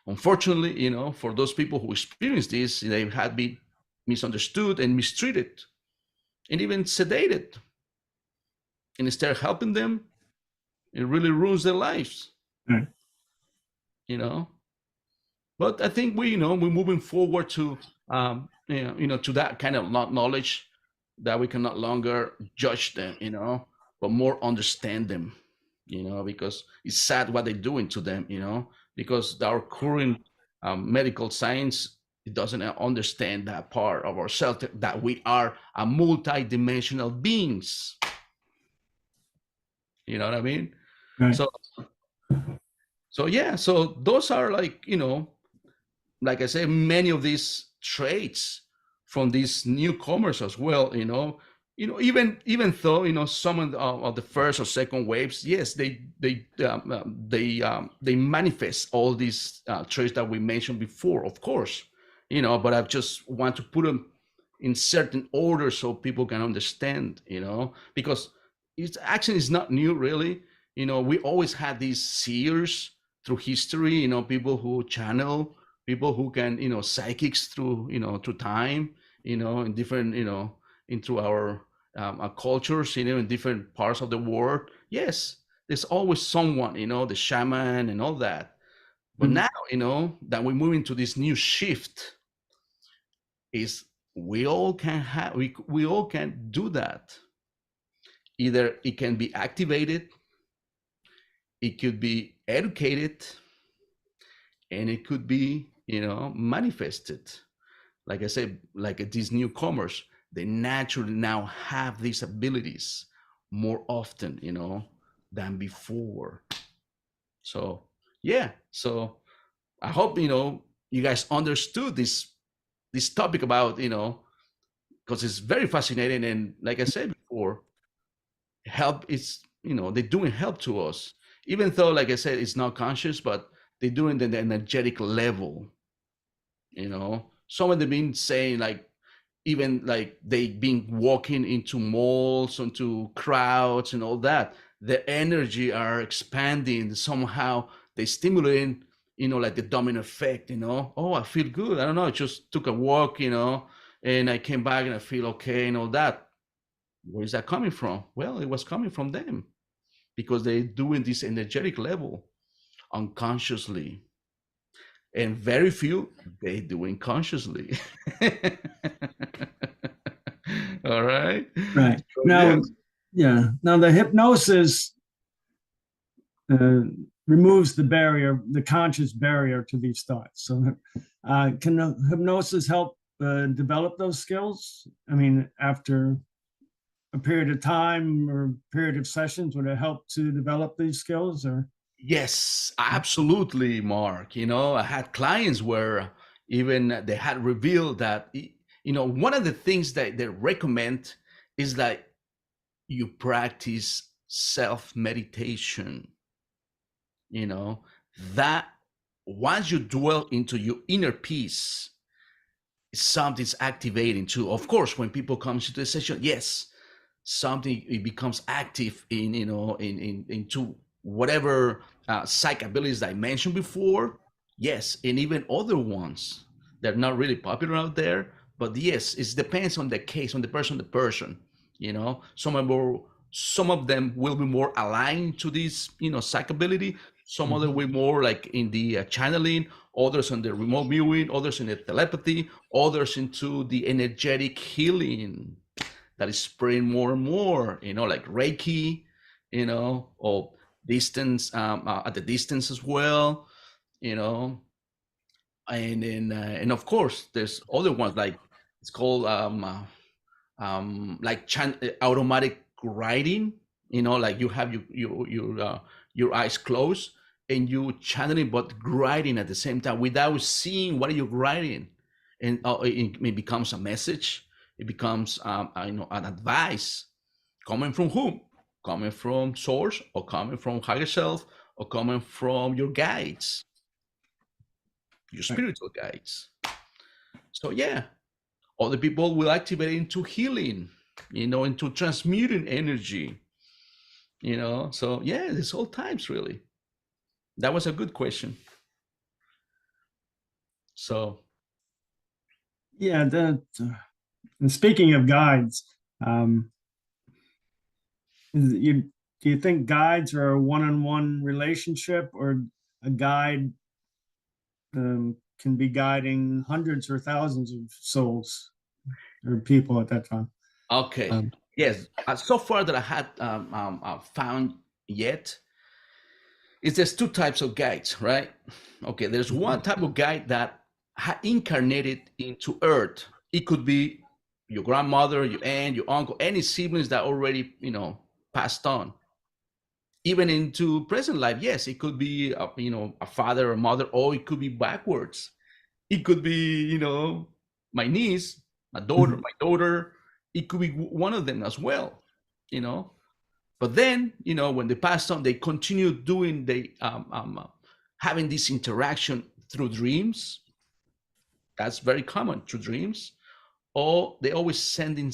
Unfortunately, for those people who experience this, they had been misunderstood and mistreated, and even sedated. And instead of helping them, it really ruins their lives, Right. you know. But I think we're moving forward to to that kind of knowledge, that we can no longer judge them, but more understand them, because it's sad what they're doing to them, because our current medical science, it doesn't understand that part of ourselves, that we are a multi-dimensional beings. You know what I mean? Right. So yeah, so those are, like, like I say, many of these traits from these newcomers as well. Even though some of the first or second waves, yes, they manifest all these traits that we mentioned before, of course. But I just want to put them in certain order so people can understand. Because it's actually is not new, really. We always had these seers through history. People who channel, people who can, psychics through, through time, in different, into our cultures, in different parts of the world. Yes, there's always someone, the shaman and all that. But Mhm. now, that we move into this new shift, is we all can do that. Either it can be activated, it could be educated, and it could be, manifested. Like I said, like these newcomers, they naturally now have these abilities more often, than before. So yeah, so I hope you guys understood this topic about, because it's very fascinating, and like I said before, help is, they're doing help to us, even though, like I said, it's not conscious, but they're doing it at the energetic level. Some of them been saying, like, even like they been walking into malls, into crowds and all that, the energy are expanding somehow. They stimulating, like the domino effect, oh, I feel good. I don't know, I just took a walk, and I came back and I feel okay and all that. Where is that coming from? Well, it was coming from them because they're doing this energetic level unconsciously, and very few they doing consciously. All right. Right. So, Now, yes. yeah. Now the hypnosis uh, removes the barrier, the conscious barrier to these thoughts. So, can the hypnosis help develop those skills? I mean, after a period of time or period of sessions, would it help to develop these skills? Or Yes, absolutely, Mark. I had clients where even they had revealed that, one of the things that they recommend is that you practice self meditation, that once you dwell into your inner peace, something's activating too. Of course, when people come to the session, yes, something it becomes active in into whatever psych abilities that I mentioned before. Yes, and even other ones that are not really popular out there. But yes, it depends on the case, on the person to person. Some of them will be more aligned to this, psych ability. Some other will more like in the channeling, others on the remote viewing, others in the telepathy, others into the energetic healing that is spreading more and more, like Reiki, or distance, at the distance as well, you know, and then, and of course, there's other ones like it's called like automatic writing, like you have your eyes closed and you channeling but writing at the same time without seeing what you're writing, and it becomes a message. It becomes an advice coming from whom? Coming from source, or coming from higher self, or coming from your guides, your right. spiritual guides. So yeah, other people will activate into healing, into transmuting energy, So yeah, there's all types really. That was a good question. So Yeah. And speaking of guides, you do you think guides are a one-on-one relationship, or a guide can be guiding hundreds or thousands of souls or people at that time? okay, Um, yes. So far that I had found yet is there's two types of guides, right? Okay, there's one type of guide that incarnated into Earth. It could be your grandmother, your aunt, your uncle, any siblings that already passed on. Even into present life, yes, it could be a father or mother, or it could be backwards. It could be my niece, my daughter. It could be one of them as well, you know. But then, when they passed on, they continue doing having this interaction through dreams. That's very common, through dreams. Or they always send in,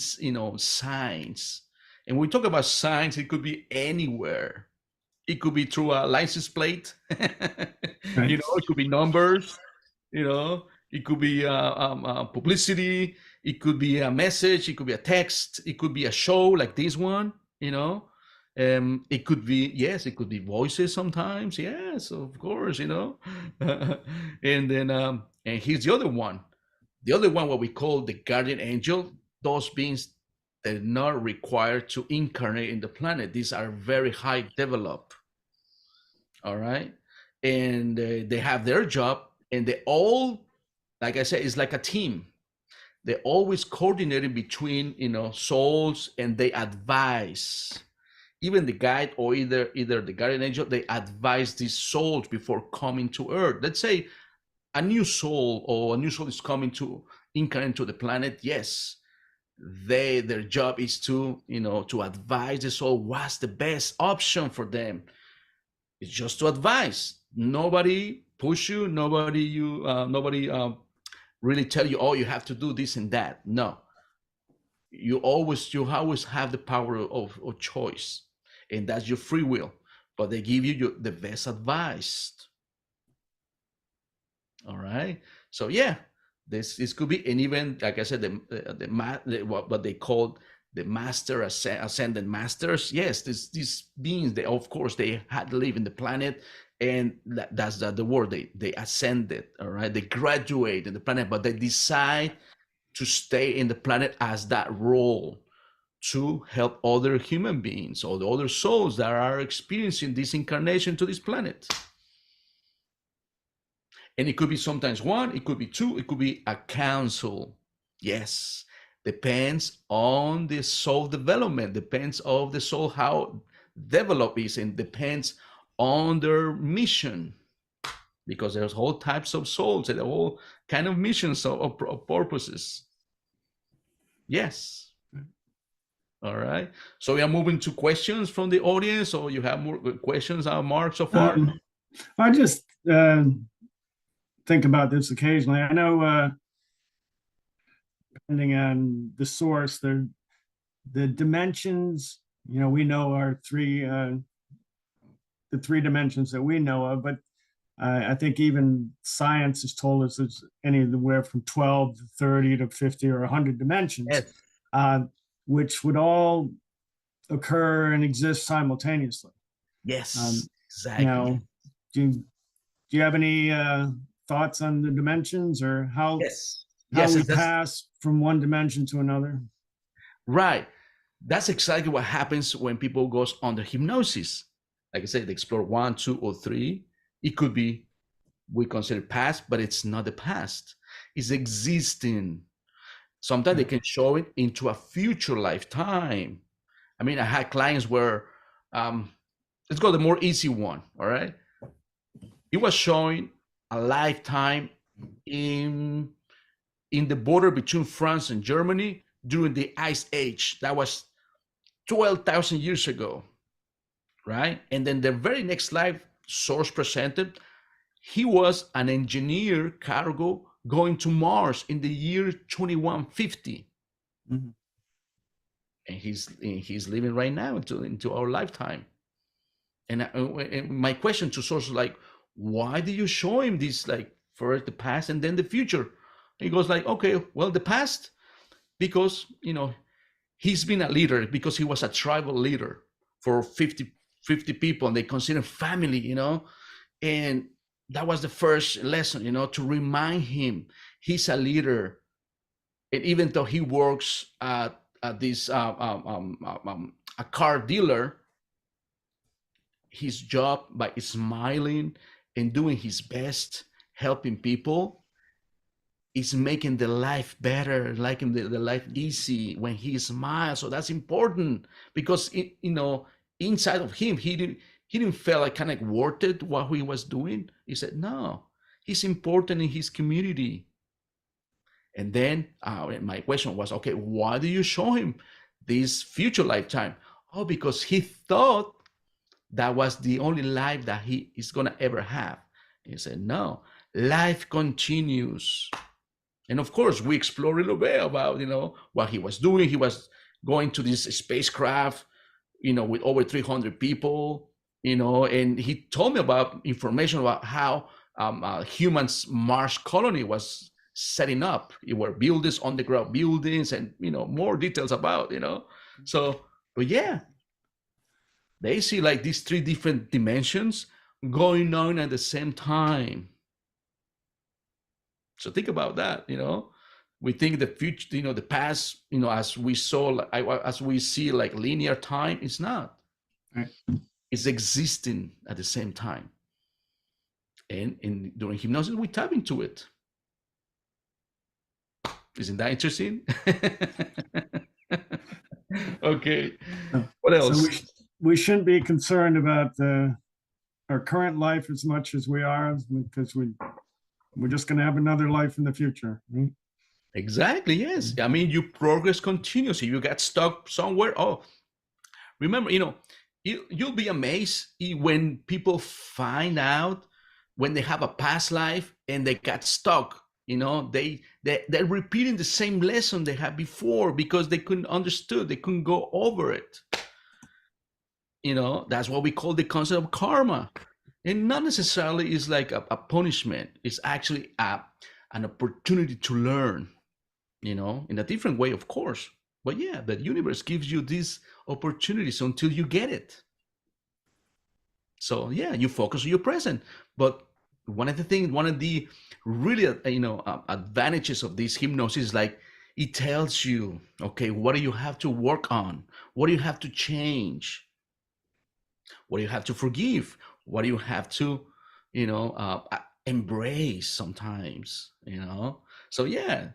signs. And when we talk about signs, it could be anywhere. It could be through a license plate. right. It could be numbers. It could be publicity. It could be a message. It could be a text. It could be a show like this one. It could be, yes, it could be voices sometimes. Yes, of course. And then and here's the other one. The other one, what we call the guardian angel. Those beings, they're not required to incarnate in the planet. These are very high developed. All right, and they have their job, and they all, like I said, it's like a team. They're always coordinating between souls, and they advise. Even the guide, or either the guardian angel, they advise these souls before coming to Earth. Let's say a new soul is coming to incarnate to the planet. Yes, their job is to to advise the soul what's the best option for them. It's just to advise. Nobody push you. Nobody really tell you, oh, you have to do this and that. No, you always have the power of choice, and that's your free will. But they give you the best advice. All right. So yeah, this could be, and even like I said, what they call the ascended masters. Yes, these beings, they of course they had to live in the planet, and that's the word, they ascended. All right, they graduate in the planet, but they decide to stay in the planet as that role to help other human beings or the other souls that are experiencing this incarnation to this planet. And it could be sometimes one, it could be two, it could be a council. Yes, depends on the soul development, depends on the soul how developed is, and depends on their mission, because there's whole types of souls and all kind of missions of purposes. Yes. All right. So we are moving to questions from the audience, or you have more questions, Mark, so far? I just think about this occasionally. I know, depending on the source, the dimensions, we know are the three dimensions that we know of, but I think even science has told us it's anywhere from 12 to 30 to 50 or 100 dimensions, yes. Which would all occur and exist simultaneously. Yes, exactly. Now, do you have any thoughts on the dimensions, or how we pass from one dimension to another? Right. That's exactly what happens when people goes under hypnosis. Like I said, they explore 1, 2, or 3. It could be, we consider past, but it's not the past. It's existing. Sometimes they can show it into a future lifetime. I mean, I had clients where, let's go the more easy one, all right? It was showing a lifetime in the border between France and Germany during the Ice Age. That was 12,000 years ago, right? And then the very next life source presented, he was an engineer cargo going to Mars in the year 2150. Mm-hmm. And he's living right now into our lifetime. And my question to source is like, why do you show him this, like first the past and then the future? He goes like, okay, well, the past, because he's been a leader, because he was a tribal leader for 50 people, and they consider family, and that was the first lesson, to remind him he's a leader. And even though he works at this a car dealer, his job, by smiling and doing his best, helping people, is making the life better, making the life easy when he smiles. So that's important, because inside of him, he didn't feel like kind of worth it what he was doing. He said, no, he's important in his community. And then my question was, okay, why do you show him this future lifetime? Oh, because he thought that was the only life that he is going to ever have. He said, no, life continues. And of course, we explored a little bit about, what he was doing. He was going to this spacecraft, with over 300 people, and he told me about information about how humans' Mars colony was setting up. It were buildings, underground buildings, and, more details about, So, but yeah, they see like these 3 different dimensions going on at the same time. So think about that, we think the future, the past, as we see like linear time, it's not. Right. It's existing at the same time. And during hypnosis, we tap into it. Isn't that interesting? Okay. What else? So we shouldn't be concerned about our current life as much as we are, because we're just going to have another life in the future. Right? Exactly. Yes. I mean, you progress continuously. You get stuck somewhere. Oh, remember, you'll be amazed when people find out when they have a past life and they got stuck They're repeating the same lesson they had before because they couldn't understood, they couldn't go over it. That's what we call the concept of karma. And not necessarily is like a punishment. It's actually an opportunity to learn, in a different way, of course. But yeah, the universe gives you these opportunities until you get it. So yeah, you focus on your present. But one of the really advantages of this hypnosis is like it tells you, okay, what do you have to work on? What do you have to change? What do you have to forgive? What do you have to embrace sometimes? So yeah,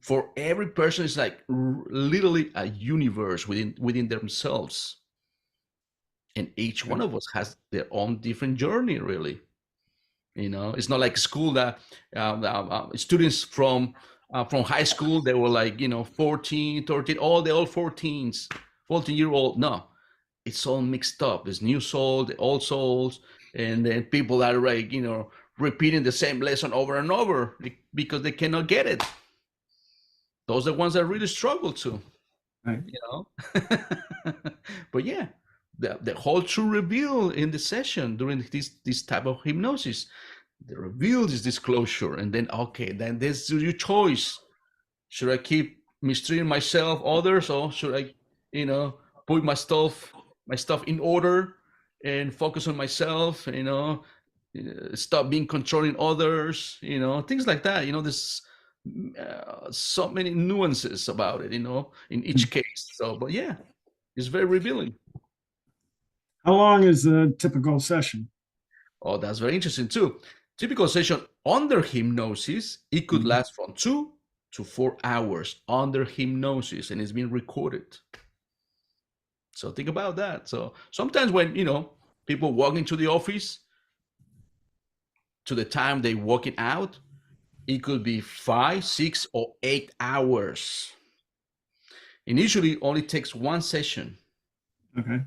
for every person it's like literally a universe within themselves, and each one of us has their own different journey, really. It's not like school that students from high school, they were like 14, 13, they're all 14-year-old. No, it's all mixed up. There's new souls, the old souls, and then people that are like repeating the same lesson over and over because they cannot get it. Those are the ones that really struggle to, Right. But yeah, the whole truth reveal in the session during this type of hypnosis, the reveal is disclosure, and then then there's your choice. Should I keep mistreating myself, others, or should I put my stuff in order and focus on myself, stop being controlling others, things like that. There's so many nuances about it, in each case. So, but yeah, it's very revealing. How long is a typical session? Oh, that's very interesting too. Typical session under hypnosis, it could last from 2 to 4 hours under hypnosis, and it's being recorded. So think about that. So sometimes when people walk into the office to the time they walking out, it could be 5, 6, or 8 hours. It usually only takes one session. Okay.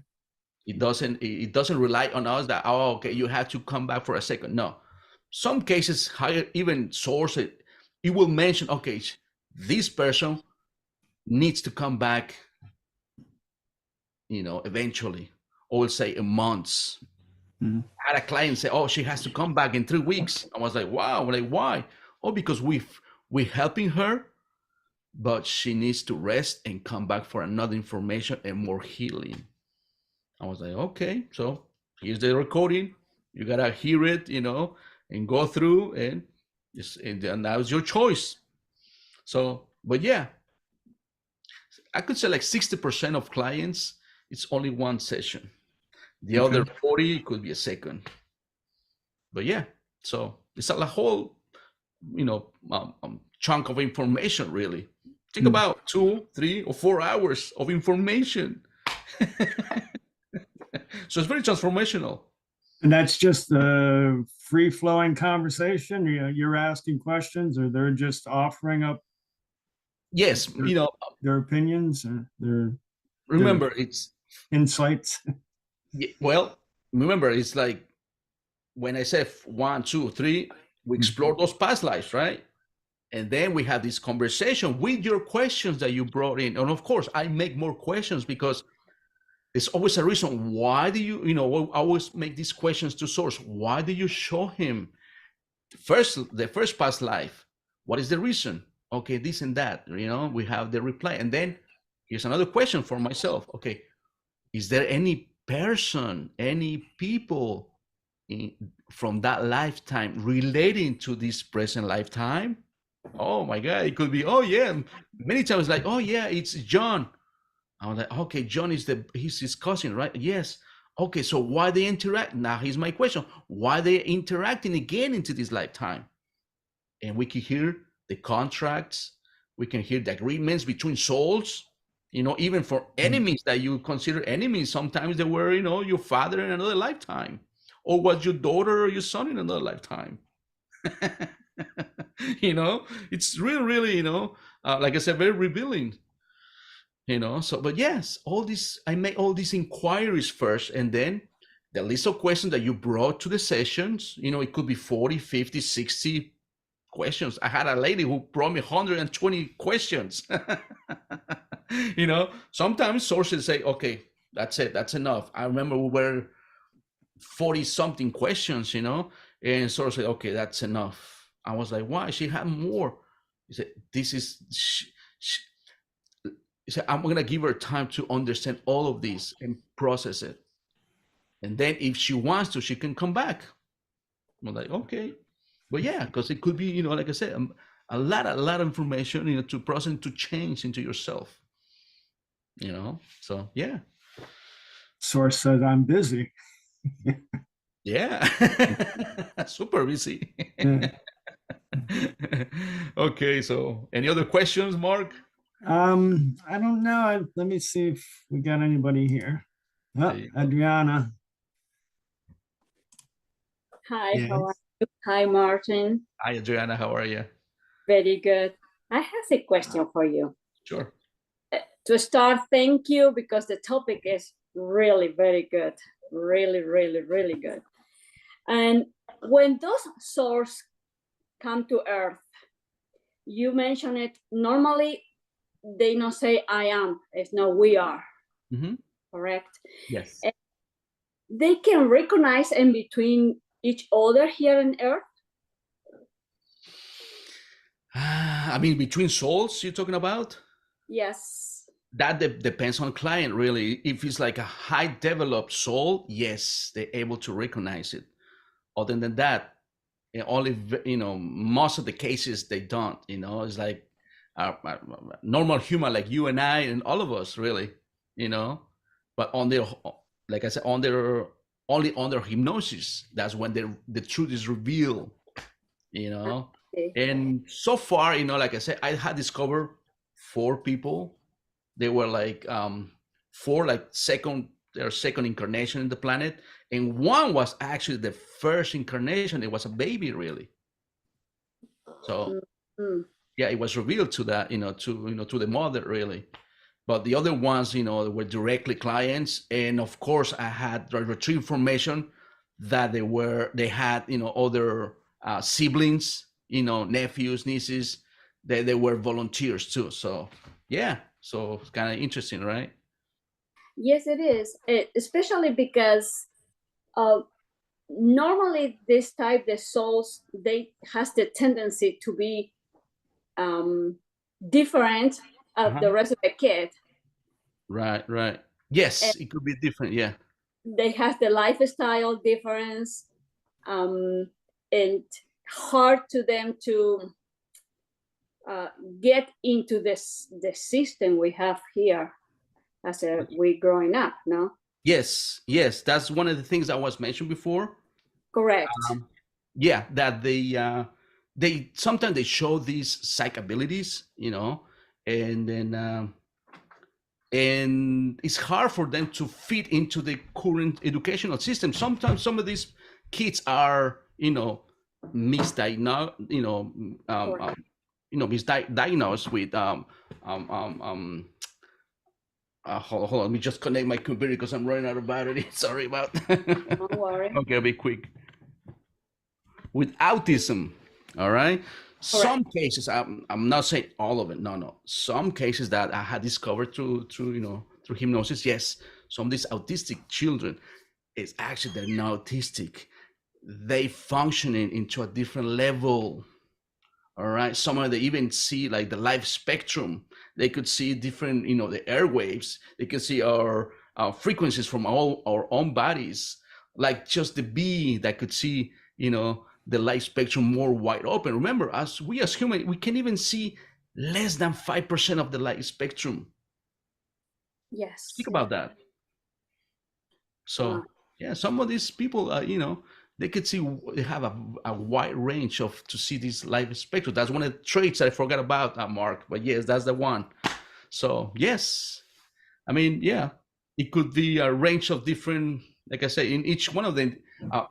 It doesn't rely on us that you have to come back for a second. No, some cases higher even source it will mention, okay, this person needs to come back eventually, or say in months. I had a client say, she has to come back in 3 weeks. I was like, wow. I'm like, why? Because we're helping her, but she needs to rest and come back for another information and more healing. I was like, okay, so here's the recording. You gotta hear it, and go through, and now it's your choice. So, but yeah, I could say like 60% of clients, it's only one session. The other 40 could be a second. But yeah, so it's a whole, chunk of information, really. Think about 2, 3, or 4 hours of information. So it's very transformational. And that's just a free-flowing conversation? You're asking questions, or they're just offering up? Yes, their opinions, or remember, it's insights. Well, remember, it's like when I said 1, 2, 3, we explore those past lives, right? And then we have this conversation with your questions that you brought in. And of course, I make more questions because there's always a reason. Why do you, I always make these questions to source. Why do you show him the first past life? What is the reason? Okay, this and that, we have the reply. And then here's another question for myself. Okay, is there any person, any people from that lifetime relating to this present lifetime? Oh my God, it could be, many times like, it's John. I was like, okay, John is he's his cousin, right? Yes. Okay, so why they interact? Now here's my question. Why they interacting again into this lifetime? And we can hear the contracts, we can hear the agreements between souls, even for enemies that you consider enemies. Sometimes they were, your father in another lifetime, or was your daughter or your son in another lifetime. It's really, like I said, very revealing. So, but yes, I make all these inquiries first, and then the list of questions that you brought to the sessions, it could be 40, 50, 60 questions. I had a lady who brought me 120 questions. You know, sometimes sources say, okay, that's it, that's enough. I remember we were 40 something questions, you know, and source said, okay, that's enough. I was like, why? She had more. He said, this is, he said, I'm going to give her time to understand all of this and process it. And then if she wants to, she can come back. I'm like, okay. But yeah, because it could be, you know, like I said, a lot of information, you know, to process and to change into yourself, you know? So, yeah. Source says I'm busy. Yeah. Super busy. Yeah. Okay. So any other questions, Mark? I don't know. Let me see if we got anybody here. There Oh, you go. Adriana. Hi, Yes. how are you? Hi, Martin. Hi, Adriana. How are you? Very good. I have a question for you. Sure. To start, thank you because the topic is really very good. Really, really, really good. And when those souls come to Earth, you mentioned it, normally they don't say I am, it's no we are, correct? Yes. And they can recognize in between each other here on Earth? I mean, between souls you're talking about? Yes. That depends on client, really. If it's like a high developed soul, yes, they're able to recognize it. Other than that, only, you know, most of the cases they don't, you know, it's like a normal human like you and I and all of us, really, you know. But on their, like I said, on their, only under hypnosis, that's when the truth is revealed, you know. Okay. And so far, you know, like I said, I had discovered 4 people. They were like 4 like their second incarnation in the planet, and one was actually the first incarnation. It was a baby, really. So yeah, it was revealed to that, you know, to the mother, really. But the other ones, you know, were directly clients, and of course, I had retrieved information that they had, you know, other siblings, you know, nephews, nieces, they were volunteers too. So yeah, so it's kind of interesting, right? Yes, it is, especially because normally this type, the souls, they has the tendency to be different of the rest of the kid. Right. Yes, it could be different. Yeah. They have the lifestyle difference, and hard to them to get into the system we have here as we growing up, no? Yes, that's one of the things I was mentioned before. Correct. Yeah, that they sometimes they show these psych abilities, you know, and then and it's hard for them to fit into the current educational system. Sometimes some of these kids are, you know, misdiagnosed, misdiagnosed with hold on, let me just connect my computer because I'm running out of battery. Sorry about that. Don't worry. Okay, I'll be quick. With autism, all right? Some cases, I'm not saying all of it, no. Some cases that I had discovered through hypnosis, yes, some of these autistic children, is actually they're not autistic. They functioning into a different level. All right. Some of them even see like the life spectrum. They could see different, you know, the airwaves. They can see our frequencies from all our own bodies. Like just the bee that could see, you know, the light spectrum more wide open. Remember, as humans, we can even see less than 5% of the light spectrum. Yes. Think about that. So yeah, some of these people, you know, they could see, they have a wide range to see this light spectrum. That's one of the traits I forgot about, Mark. But yes, that's the one. So yes, I mean, yeah, it could be a range of different, like I say, in each one of them,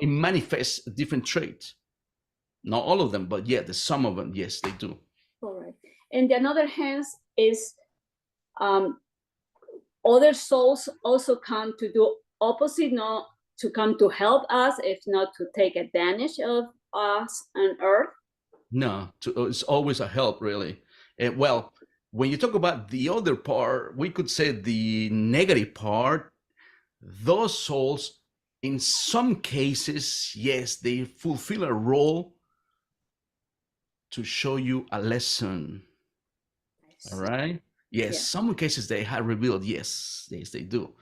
it manifests a different trait. Not all of them, but yeah, the some of them, yes, they do. Correct. And the other hand is other souls also come to do opposite, not to come to help us, if not to take advantage of us on Earth. No, it's always a help, really. And well, when you talk about the other part, we could say the negative part, those souls, in some cases, yes, they fulfill a role to show you a lesson. All right. Yes, Yeah. some cases they have revealed, yes, they do.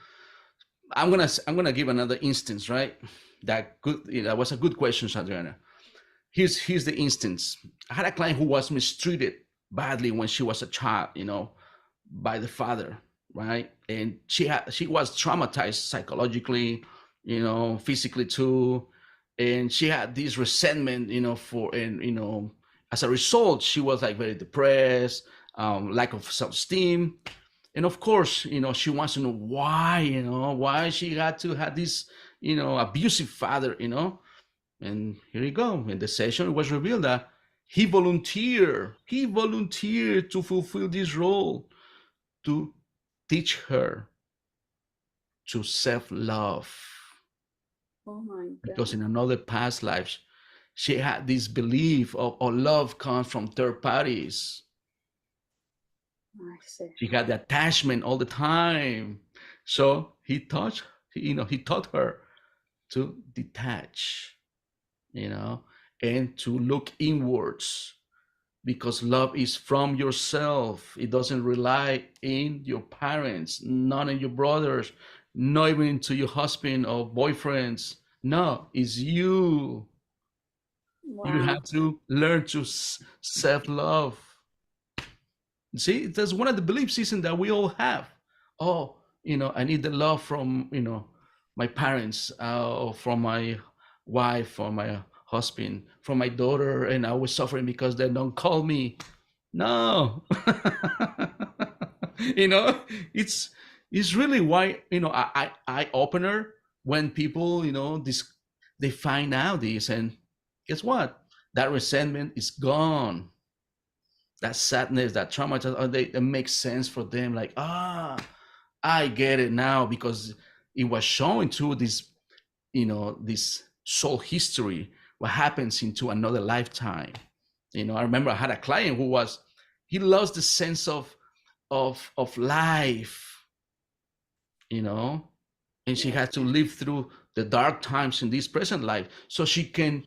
I'm gonna give another instance, right? That was a good question, Adriana. Here's the instance. I had a client who was mistreated badly when she was a child, by the father, right? And she was traumatized psychologically, physically too, and she had this resentment, as a result, she was like very depressed, lack of self-esteem, and of course, she wants to know why she had to have this, abusive father, and here you go. In the session, it was revealed that he volunteered to fulfill this role, to teach her to self-love, Oh my because God. in another past life she had this belief of love comes from third parties. I see. She had the attachment all the time. So he taught her to detach, and to look inwards, because love is from yourself. It doesn't rely in your parents, not in your brothers, not even into your husband or boyfriends. No, it's you. You Wow. have to learn to self-love. See, that's one of the belief systems that we all have. Oh, I need the love from, my parents, or from my wife or my husband, from my daughter, and I was suffering because they don't call me. No. you know, it's really why, I opener when people, they find out this, and guess what? That resentment is gone. That sadness, that trauma, it makes sense for them. Like, I get it now, because it was showing through this, this soul history, what happens into another lifetime. I remember I had a client he lost the sense of life, and she had to live through the dark times in this present life so she can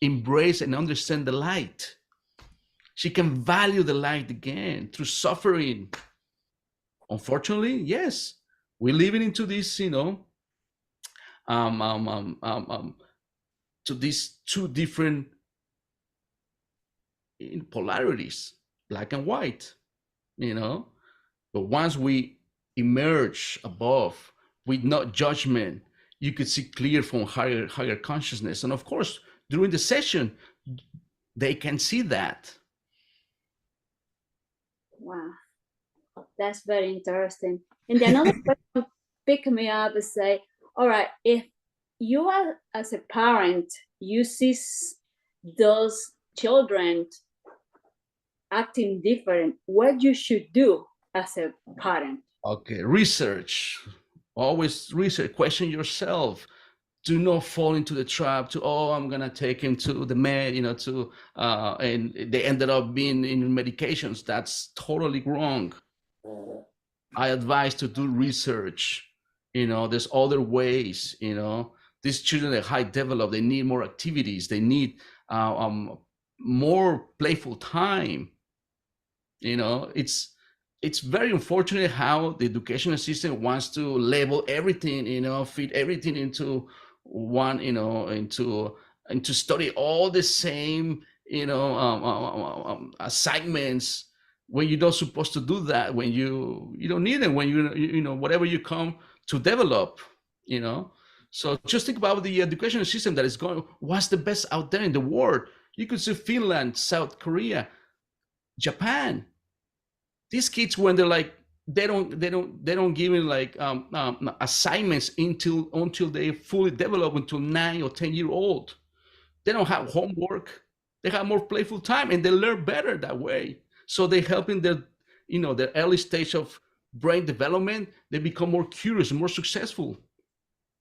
embrace and understand the light. She can value the light again through suffering. Unfortunately, yes, we're living into this, to these two different polarities, black and white, But once we emerge above with no judgment, you could see clear from higher consciousness. And of course, during the session, they can see that. Wow. That's very interesting. And the another person pick me up and say, all right, if you are as a parent, you see those children acting different, what you should do as a parent? Okay, research. Always research. Question yourself. Do not fall into the trap to, I'm gonna take him to the med, and they ended up being in medications. That's totally wrong. I advise to do research. There's other ways. These children are high developed. They need more activities. They need more playful time. It's very unfortunate how the educational system wants to label everything, fit everything into one, and to study all the same, assignments, when you're not supposed to do that, when you don't need it, when whatever you come to develop, So just think about the educational system that is going. What's the best out there in the world? You could see Finland, South Korea, Japan. These kids, when they're like, they don't give in like assignments until they fully develop, until 9 or 10 year old. They don't have homework. They have more playful time, and they learn better that way. So they help in their early stage of brain development. They become more curious and more successful,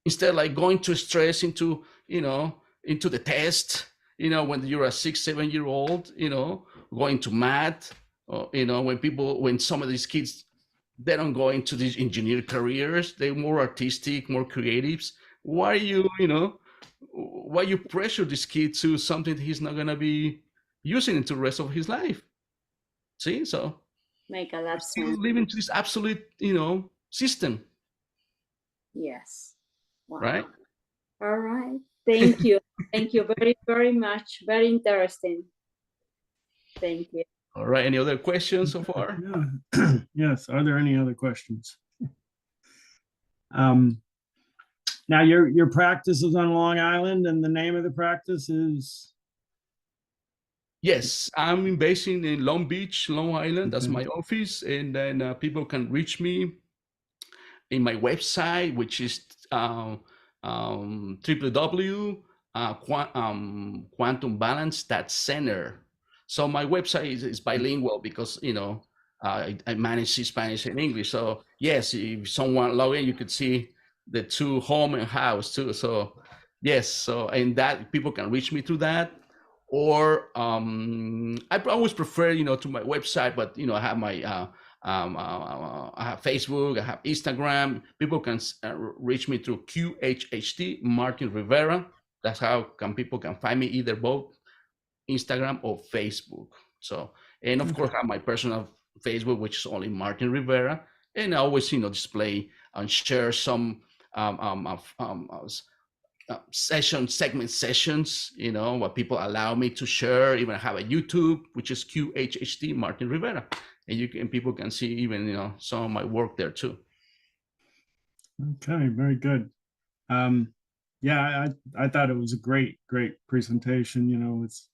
instead of like going to stress into the test, when you're a 6, 7-year-old, going to math, or, when some of these kids, they don't go into these engineer careers, they're more artistic, more creatives. Why why you pressure this kid to something he's not going to be using into the rest of his life? See, so Make a lot of still sense. living to this absolute, system, Yes. Wow. right? All right. Thank you. Thank you very, very much. Very interesting. Thank you. All right. Any other questions so far? Yeah. Yes. Are there any other questions? Now your practice is on Long Island, and the name of the practice is? Yes, I'm based in Long Beach, Long Island. That's Okay. my office, and then people can reach me in my website, which is www.quantumbalance.center. So my website is bilingual because I manage Spanish and English. So yes, if someone log in, you could see the two, home and house too. So yes, so and that people can reach me through that. Or I always prefer to my website, but I have my I have Facebook, I have Instagram. People can reach me through QHHT, Martin Rivera. That's how people can find me, either both Instagram or Facebook. So, and of course, I have my personal Facebook, which is only Martin Rivera. And I always, display and share some segment sessions, what people allow me to share. Even I have a YouTube, which is QHHT Martin Rivera, and people can see even some of my work there too. Okay, very good. Yeah, I thought it was a great presentation. It's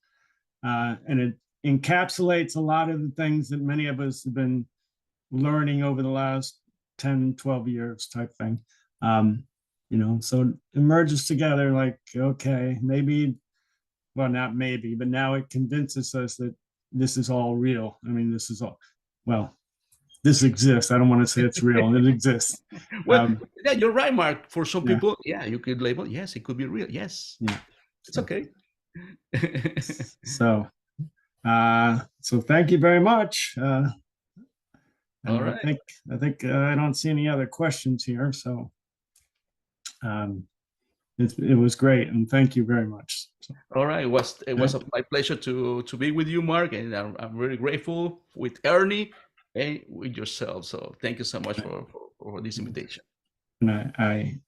and it encapsulates a lot of the things that many of us have been learning over the last 10, 12 years type thing. So it emerges together like, okay, maybe, well, not maybe, but now it convinces us that this is all real. I mean, this is all, well, this exists. I don't want to say it's real. It exists. Well, yeah, you're right, Mark. For some people, yeah, you could label, yes, it could be real. Yes. Yeah. It's okay. So thank you very much. All right. I think I don't see any other questions here. So it was great, and thank you very much. So, all right, it was my pleasure to be with you, Mark, and I'm really grateful with Ernie and with yourself. So thank you so much for this invitation. And I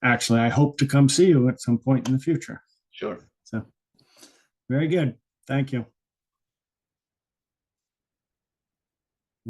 hope to come see you at some point in the future. Sure. So very good. Thank you.